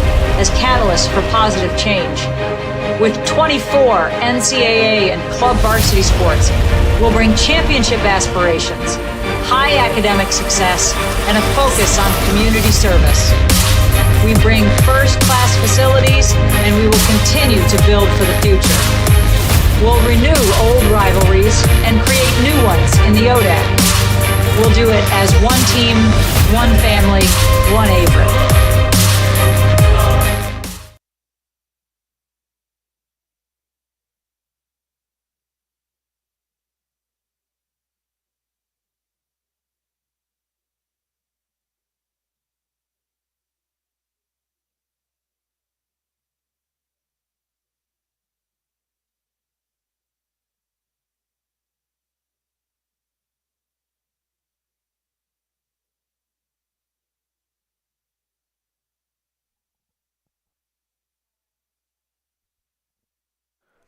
as catalysts for positive change. With 24 NCAA and club varsity sports, we'll bring championship aspirations, high academic success, and a focus on community service. We bring first-class facilities, and we will continue to build for the future. We'll renew old rivalries and create new ones in the ODAC. We'll do it as one team, one family, one Averett.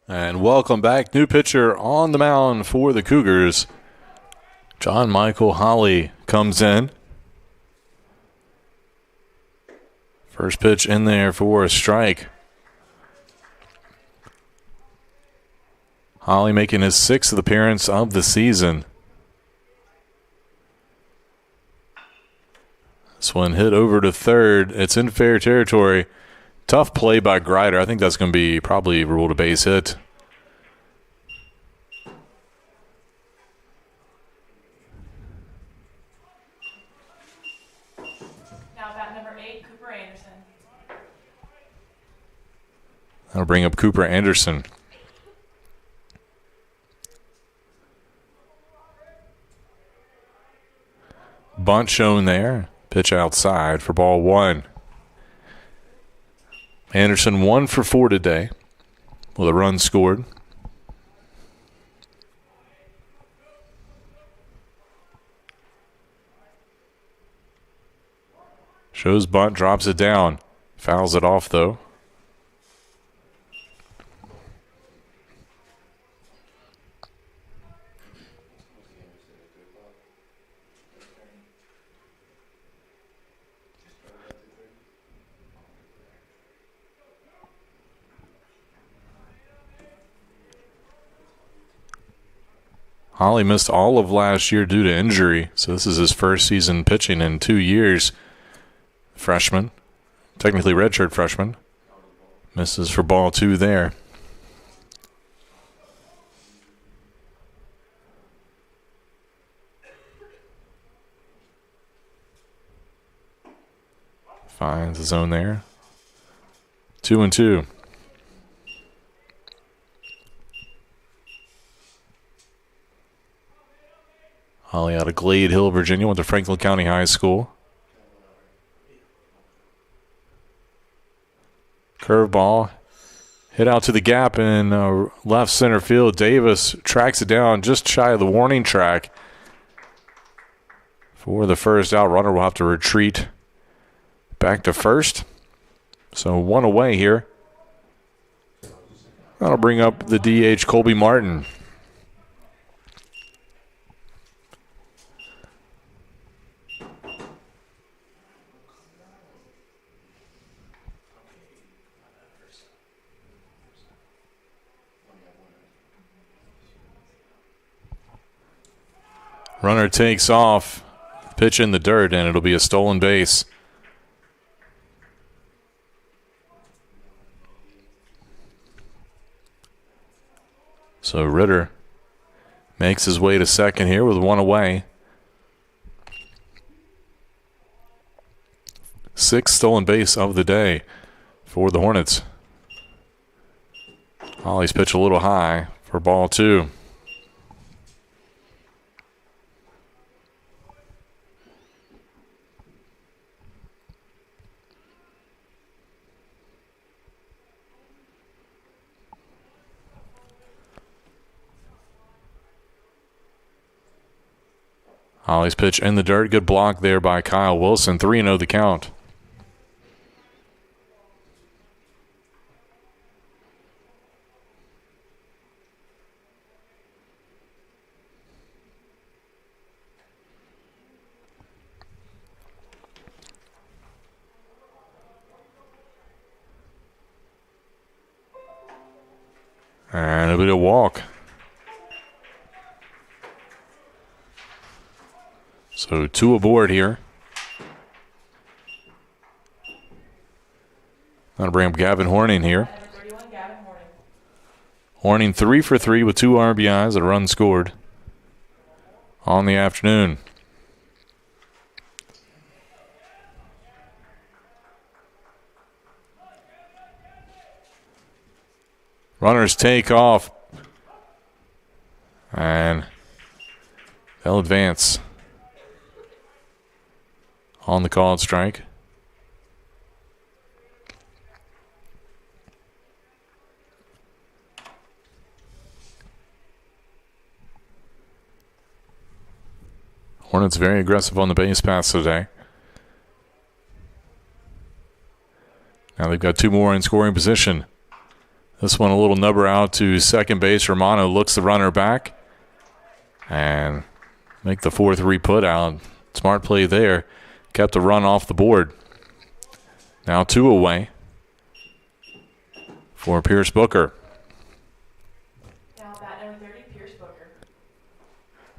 And welcome back. New pitcher on the mound for the Cougars. John Michael Holly comes in. First pitch in there for a strike. Holly making his 6th appearance of the season. This one hit over to third. It's in fair territory. Tough play by Grider. I think that's going to be probably ruled a base hit. Now bat number 8, Cooper Anderson. That'll bring up Cooper Anderson. Bunt shown there. Pitch outside for ball 1. Anderson 1 for 4 today with a run scored. Shows bunt, drops it down. Fouls it off though. Holly missed all of last year due to injury, so this is his first season pitching in 2 years. Freshman, technically redshirt freshman. Misses for ball 2 there. Finds the zone there. 2-2. Holly out of Glade Hill, Virginia, went to Franklin County High School. Curveball hit out to the gap in left center field. Davis tracks it down just shy of the warning track. For the first out, runner will have to retreat back to first. So 1 away here. That'll bring up the DH, Colby Martin. Runner takes off, pitch in the dirt, and it'll be a stolen base. So Ritter makes his way to second here with 1 away. 6th stolen base of the day for the Hornets. Holly's pitch a little high for ball 2. Holly's pitch in the dirt. Good block there by Kyle Wilson. 3-0 the count. And a bit of walk. So 2 aboard here. Going to bring up Gavin Horning here. Number 31, Gavin Horning. Horning 3 for 3 with 2 RBIs, a run scored on the afternoon. Runners take off, and they'll advance on the called strike. Hornets very aggressive on the base pass today. Now they've got 2 more in scoring position. This one a little nubber out to second base. Romano looks the runner back and make the 4-3 put out. Smart play there. Kept the run off the board. Now 2 away for Pierce Booker. Now bat number 30, Pierce Booker.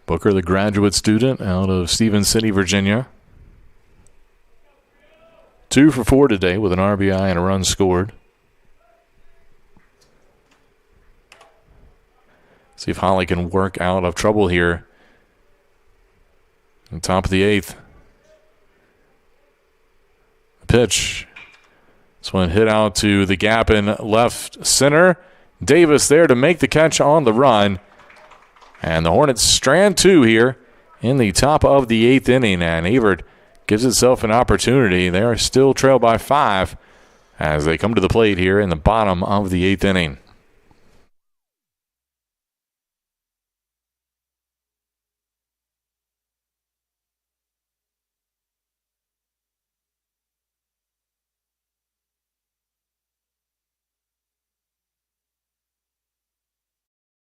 Booker, the graduate student out of Stevens City, Virginia. 2 for 4 today with an RBI and a run scored. See if Holly can work out of trouble here. On top of the 8th. Pitch. This one hit out to the gap in left center. Davis there to make the catch on the run. And the Hornets strand 2 here in the top of the 8th inning. And Averett gives itself an opportunity. They are still trailed by 5 as they come to the plate here in the bottom of the 8th inning.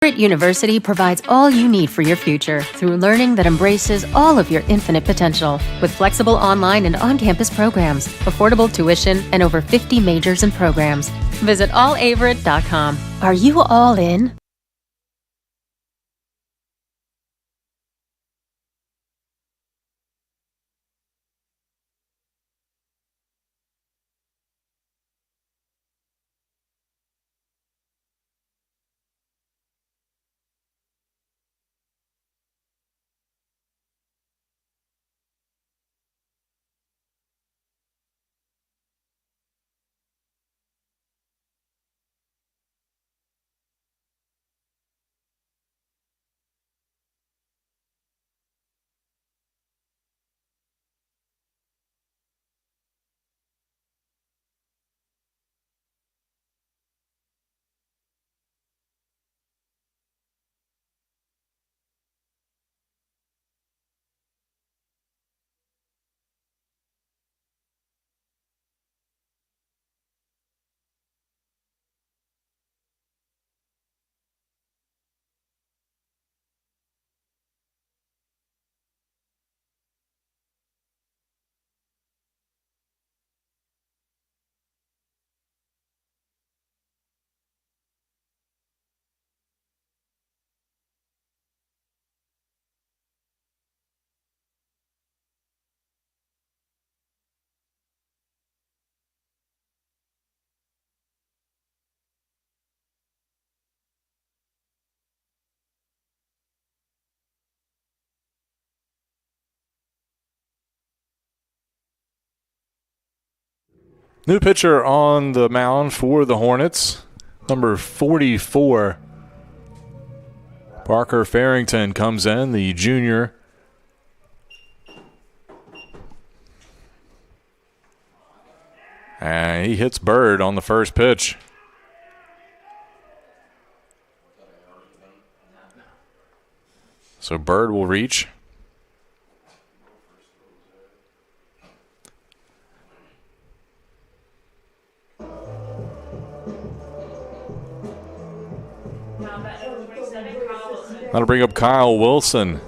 Averett University provides all you need for your future through learning that embraces all of your infinite potential. With flexible online and on-campus programs, affordable tuition, and over 50 majors and programs. Visit allaverett.com. Are you all in? New pitcher on the mound for the Hornets, number 44. Parker Farrington comes in, the junior. And he hits Bird on the first pitch. So Bird will reach. That'll bring up Kyle Wilson.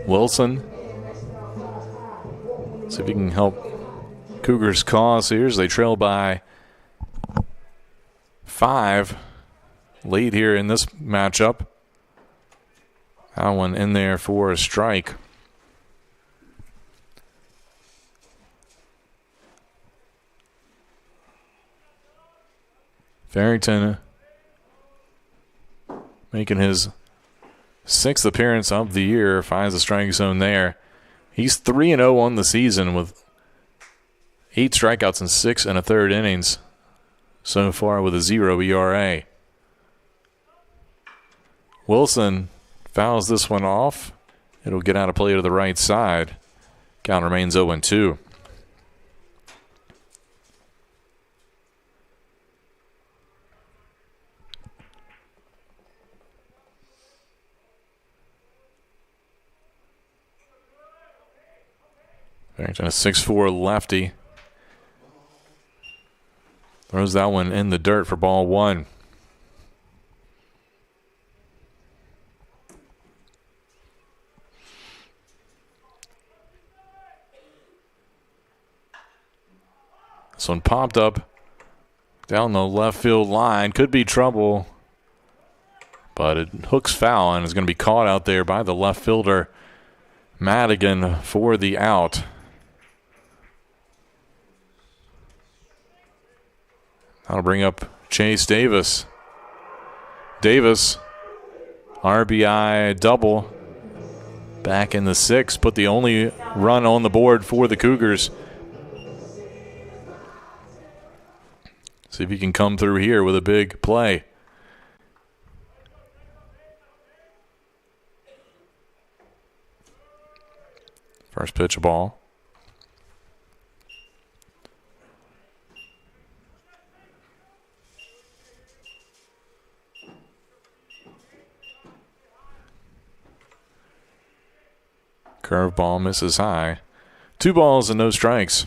Wilson. See if he can help Cougars' cause here as they trail by 5 late here in this matchup. That one in there for a strike. Farrington making his 6th appearance of the year, finds the strike zone there. He's 3-0 on the season with 8 strikeouts in 6 1/3 innings so far with a 0 ERA. Wilson fouls this one off. It'll get out of play to the right side. Count remains 0-2. Farrington, a 6'4" lefty. Throws that one in the dirt for ball 1. This one popped up down the left field line. Could be trouble, but it hooks foul and is going to be caught out there by the left fielder, Madigan, for the out. That'll bring up Chase Davis. Davis, RBI double. Back in the 6th, put the only run on the board for the Cougars. See if he can come through here with a big play. First pitch, a ball. Curveball misses high. 2 balls and no strikes.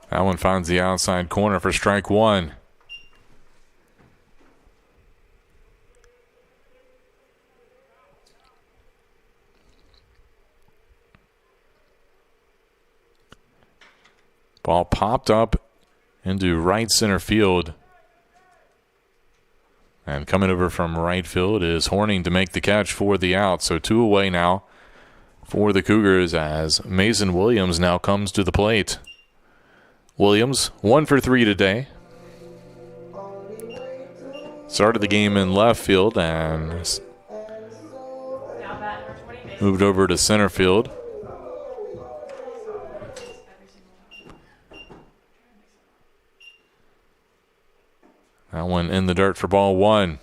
That one finds the outside corner for strike 1. Ball popped up into right center field. And coming over from right field is Horning to make the catch for the out. So 2 away now for the Cougars as Mason Williams now comes to the plate. Williams, 1 for 3 today. Started the game in left field and moved over to center field. That one in the dirt for ball 1.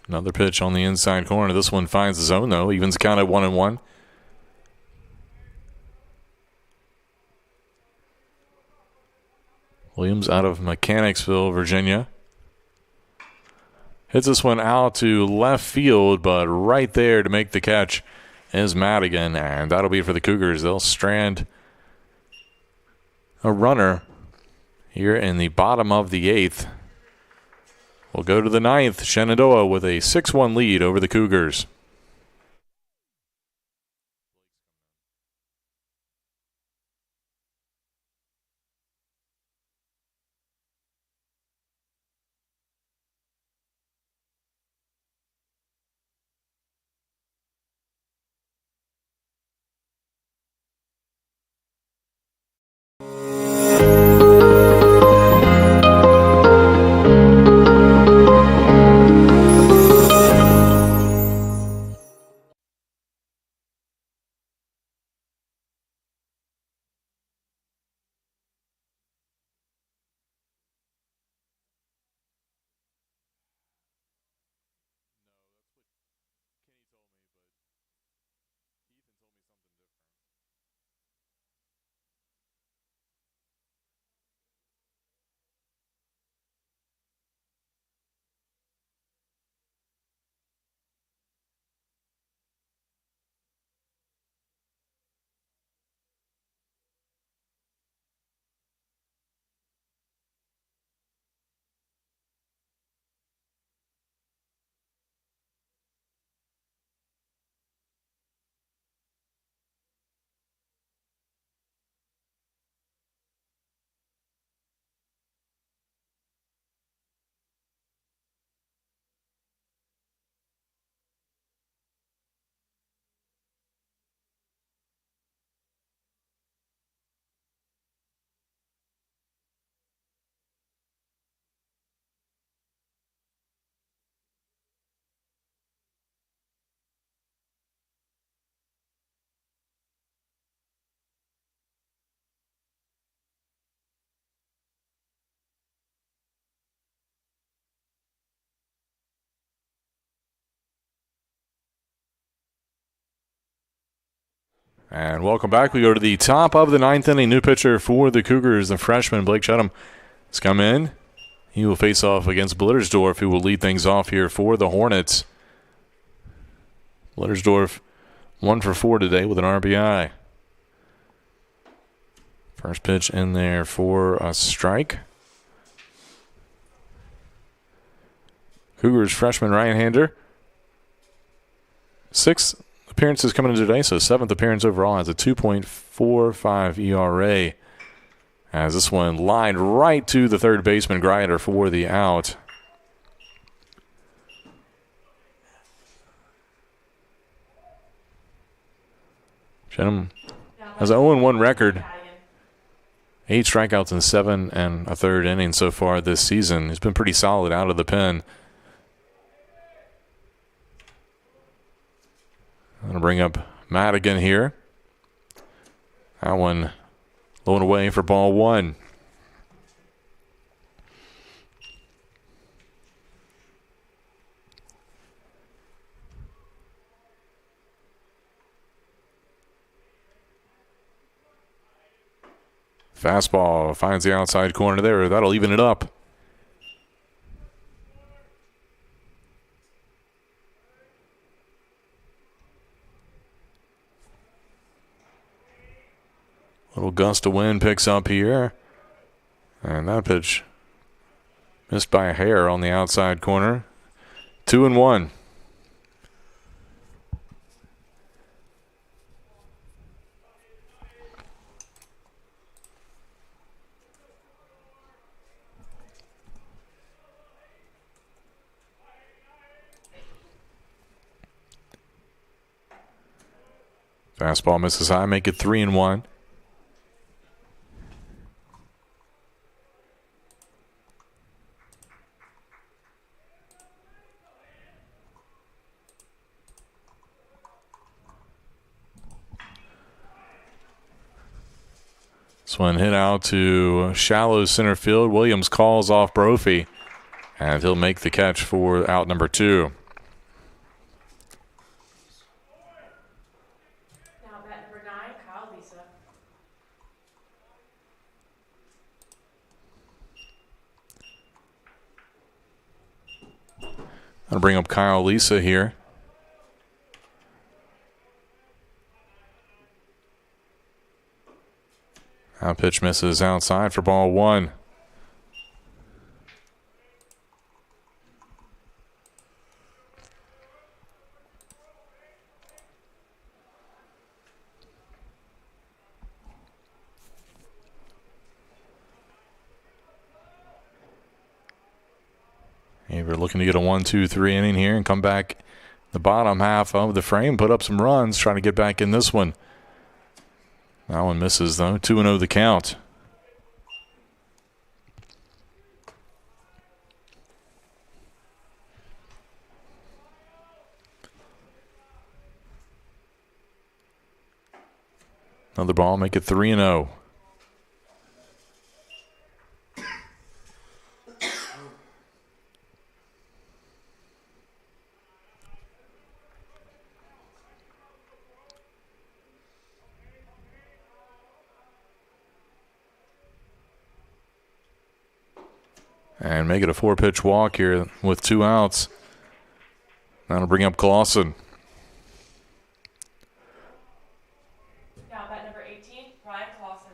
Another pitch on the inside corner. This one finds the zone, though. Evens count at 1-1. Williams out of Mechanicsville, Virginia. Hits this one out to left field, but right there to make the catch is Madigan, and that'll be it for the Cougars. They'll strand a runner here in the bottom of the 8th. We'll go to the 9th. Shenandoah with a 6-1 lead over the Cougars. And welcome back. We go to the top of the ninth inning. New pitcher for the Cougars, the freshman Blake Chudham, has come in. He will face off against Blittersdorf, who will lead things off here for the Hornets. Blittersdorf 1 for 4 today with an RBI. First pitch in there for a strike. Cougars freshman right-hander. 6 appearances coming in today, so 7th appearance overall, has a 2.45 ERA. As this one lined right to the third baseman, Grider, for the out. Shenham has an 0-1 record. 8 strikeouts in 7 1/3 innings so far this season. He's been pretty solid out of the pen. I'm going to bring up Madigan here. That one low and away for ball 1. Fastball finds the outside corner there. That'll even it up. Little gust of wind picks up here. And that pitch missed by a hair on the outside corner. 2-1. Fastball misses high, make it 3-1. This one hit out to shallow center field. Williams calls off Brophy, and he'll make the catch for out number 2. Now bat number 9, Kyle Lisa. I'll bring up Kyle Lisa here. That pitch misses outside for ball 1. Averett looking to get a 1-2-3 inning here and come back the bottom half of the frame, put up some runs, trying to get back in this one. That one misses, though. 2-0 the count. Another ball, make it 3-0. And make it a 4-pitch walk here with 2 outs. That'll bring up Clausen. Now bat number 18, Ryan Clausen.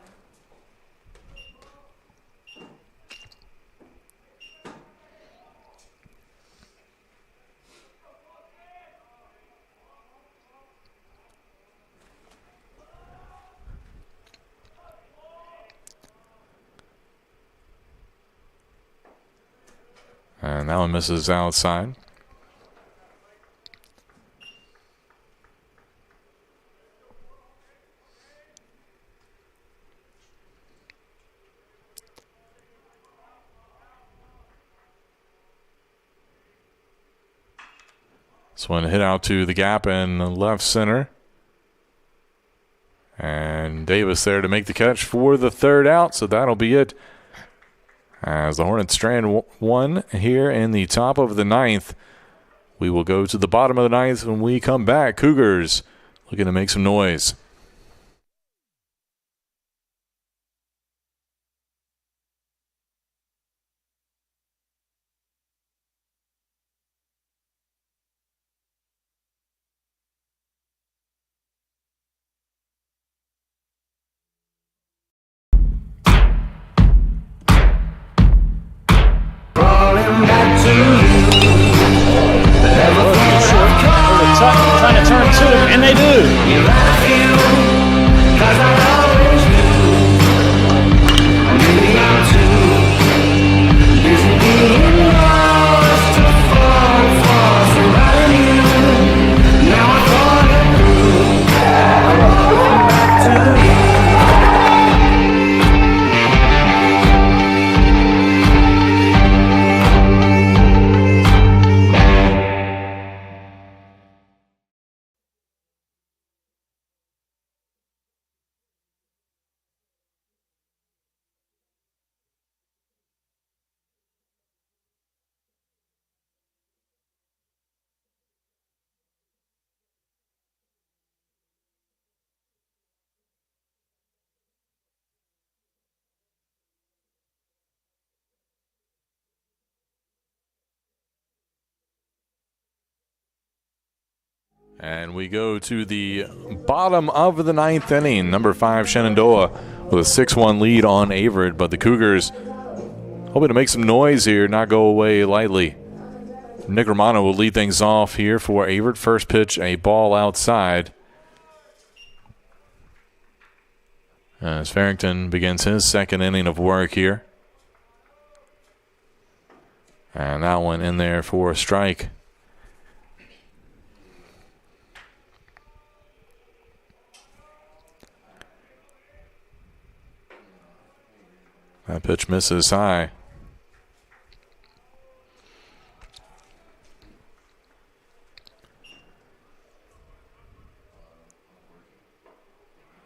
And that one misses outside. This one hit out to the gap in left center. And Davis there to make the catch for the 3rd out, so that'll be it. As the Hornets strand 1 here in the top of the 9th. We will go to the bottom of the 9th when we come back. Cougars looking to make some noise. And they do. You love you, 'cause I always do. Maybe I'm too busy being lost to fall for somebody new. Now I thought it through. I'm walking back to you. And we go to the bottom of the ninth inning. Number 5, Shenandoah, with a 6-1 lead on Averett. But the Cougars hoping to make some noise here, not go away lightly. Nick Romano will lead things off here for Averett. First pitch, a ball outside. As Farrington begins his second inning of work here. And that one in there for a strike. That pitch misses high.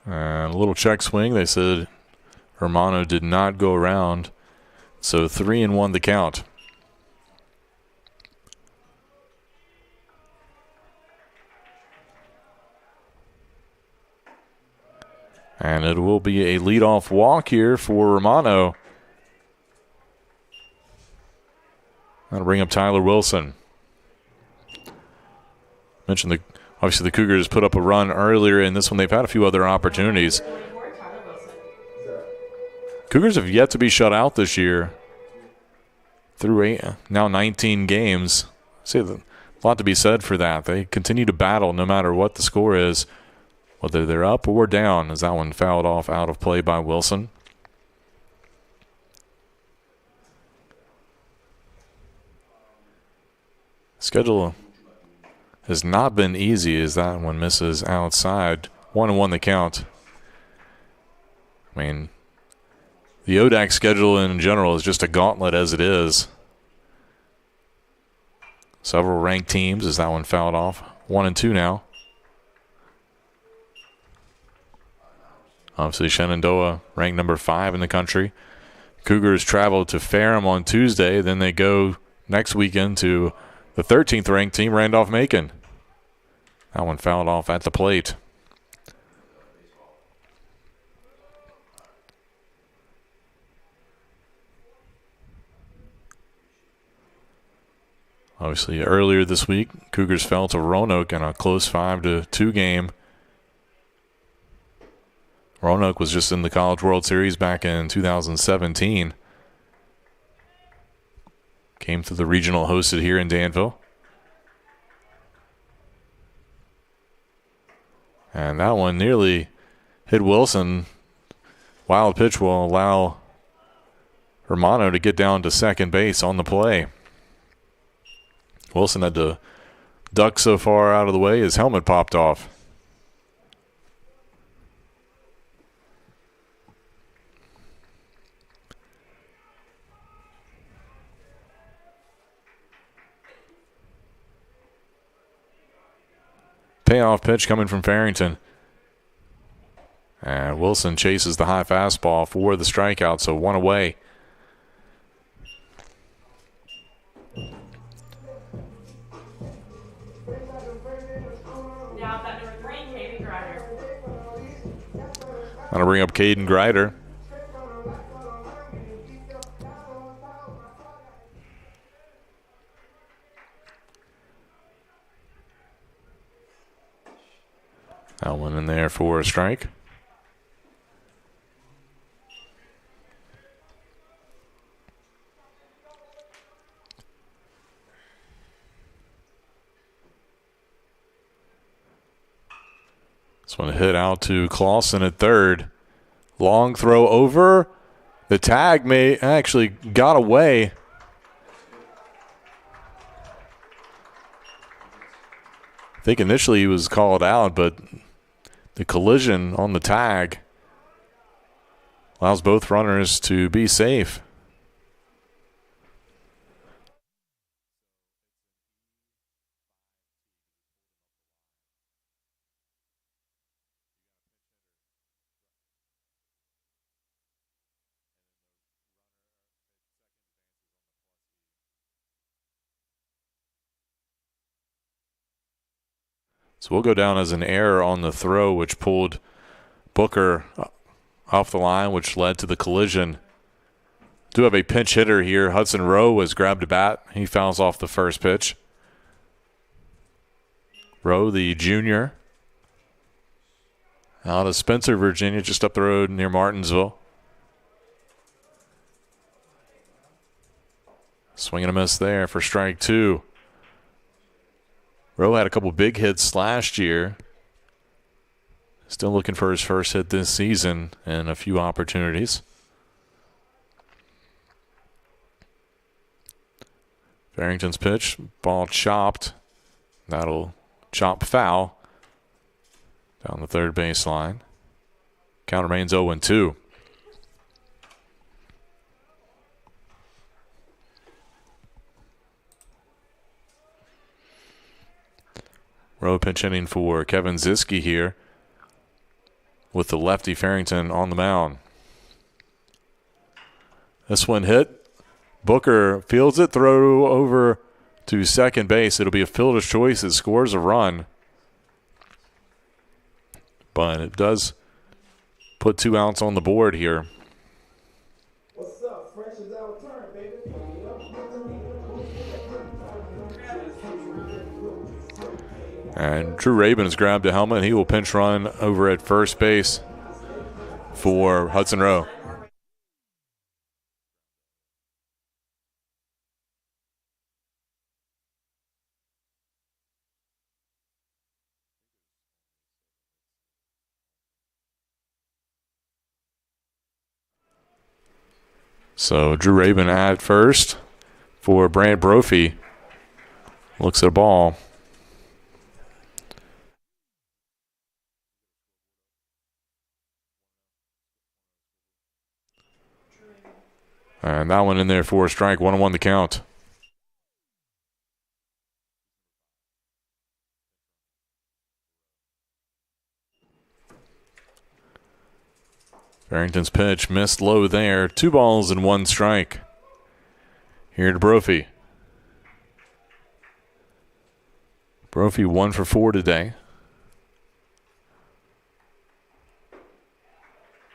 And a little check swing. They said Romano did not go around. So 3-1 the count. And it will be a leadoff walk here for Romano. That'll bring up Tyler Wilson. Mentioned obviously the Cougars put up a run earlier in this one. They've had a few other opportunities. Cougars have yet to be shut out this year through now 19 games. A lot to be said for that. They continue to battle no matter what the score is, whether they're up or down, as that one fouled off out of play by Wilson. Schedule has not been easy as that one misses outside. 1-1 the count. I mean, the ODAC schedule in general is just a gauntlet as it is. Several ranked teams as that one fouled off. 1-2 now. Obviously, Shenandoah ranked number 5 in the country. Cougars travel to Ferrum on Tuesday. Then they go next weekend to the 13th ranked team, Randolph-Macon. That one fouled off at the plate. Obviously, earlier this week, Cougars fell to Roanoke in a close 5-2 game. Roanoke was just in the College World Series back in 2017. Came through the regional hosted here in Danville. And that one nearly hit Wilson. Wild pitch will allow Romano to get down to second base on the play. Wilson had to duck so far out of the way, his helmet popped off. Payoff pitch coming from Farrington. And Wilson chases the high fastball for the strikeout, so one away. Now at number 3, Katie Grider. That'll bring up Caden Grider. That one in there for a strike. This one hit out to Clausen at third. Long throw over. The tag may actually got away. I think initially he was called out, but the collision on the tag allows both runners to be safe. So we'll go down as an error on the throw, which pulled Booker off the line, which led to the collision. Do have a pinch hitter here. Hudson Rowe has grabbed a bat. He fouls off the first pitch. Rowe, the junior, out of Spencer, Virginia, just up the road near Martinsville. Swing and a miss there for strike two. Rowe had a couple big hits last year. Still looking for his first hit this season and a few opportunities. Farrington's pitch, ball chopped. That'll chop foul down the third baseline. Count remains 0-2. Rowe pinch hitting for Kevin Ziske here with the lefty Farrington on the mound. This one hit. Booker fields it, throw over to second base. It'll be a fielder's choice. It scores a run. But it does put 2 outs on the board here. What's up? Fresh is our turn, baby. And Drew Rabin has grabbed a helmet. He will pinch run over at first base for Hudson Rowe. So Drew Rabin at first for Brant Brophy. Looks at a ball. And that one in there for a strike. 1-1 the count. Farrington's pitch missed low there. 2 balls and 1 strike. Here to Brophy. Brophy 1 for 4 today.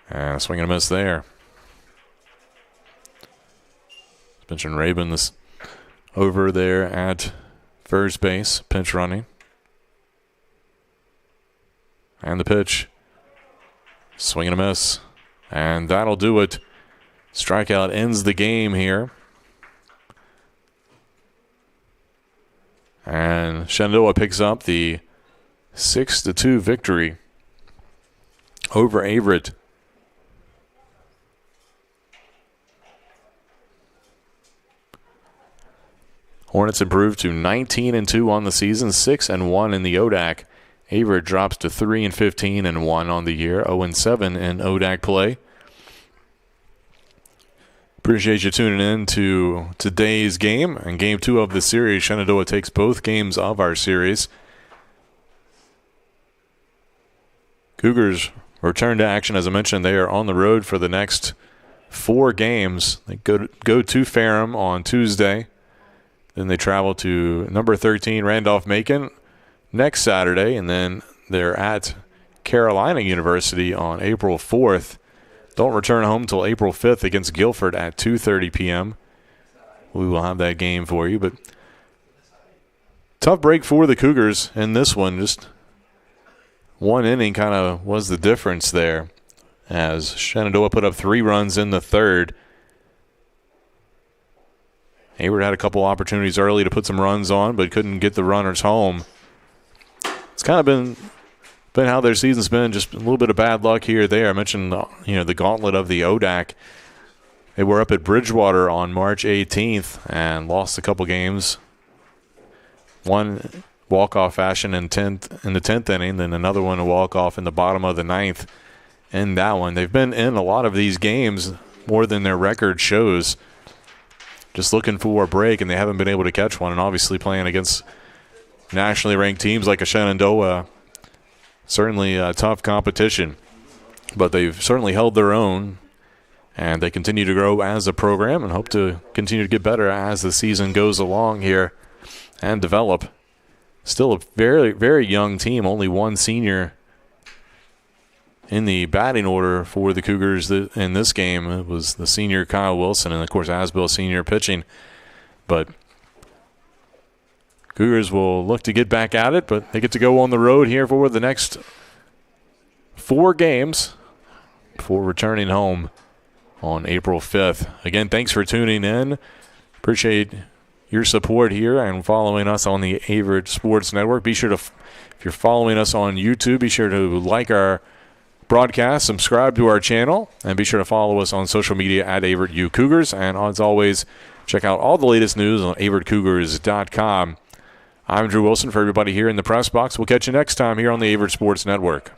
And a swing and a miss there. Mentioned Rabin this over there at first base, pinch running. And the pitch. Swing and a miss. And that'll do it. Strikeout ends the game here. And Shenandoah picks up the 6-2 victory over Averett. Hornets improved to 19-2 on the season, 6-1 in the ODAC. Averett drops to 3-15 and 1 on the year, 0-7 in ODAC play. Appreciate you tuning in to today's game and game 2 of the series. Shenandoah takes both games of our series. Cougars return to action. As I mentioned, they are on the road for the next 4 games. They go to Ferrum on Tuesday. Then they travel to number 13, Randolph-Macon, next Saturday. And then they're at Carolina University on April 4th. Don't return home until April 5th against Guilford at 2:30 p.m. We will have that game for you. But tough break for the Cougars in this one. Just one inning kind of was the difference there as Shenandoah put up 3 runs in the third. Hayward had a couple opportunities early to put some runs on, but couldn't get the runners home. It's kind of been been how their season's been. Just a little bit of bad luck here or there. I mentioned, the gauntlet of the ODAC. They were up at Bridgewater on March 18th and lost a couple games. One walk-off fashion in the 10th inning, then another one a walk-off in the bottom of the 9th in that one. They've been in a lot of these games more than their record shows, just looking for a break, and they haven't been able to catch one. And obviously playing against nationally ranked teams like a Shenandoah, certainly a tough competition. But they've certainly held their own, and they continue to grow as a program and hope to continue to get better as the season goes along here and develop. Still a very, very young team, only one senior in the batting order for the Cougars in this game. It was the senior Kyle Wilson and, of course, Asbill senior pitching. But Cougars will look to get back at it, but they get to go on the road here for the next 4 games before returning home on April 5th. Again, thanks for tuning in. Appreciate your support here and following us on the Averett Sports Network. Be sure to, if you're following us on YouTube, be sure to like our broadcast, subscribe to our channel, and be sure to follow us on social media at Averett U Cougars. And as always, check out all the latest news on AverettCougars.com. I'm Drew Wilson for everybody here in the press box. We'll catch you next time here on the Averett Sports Network.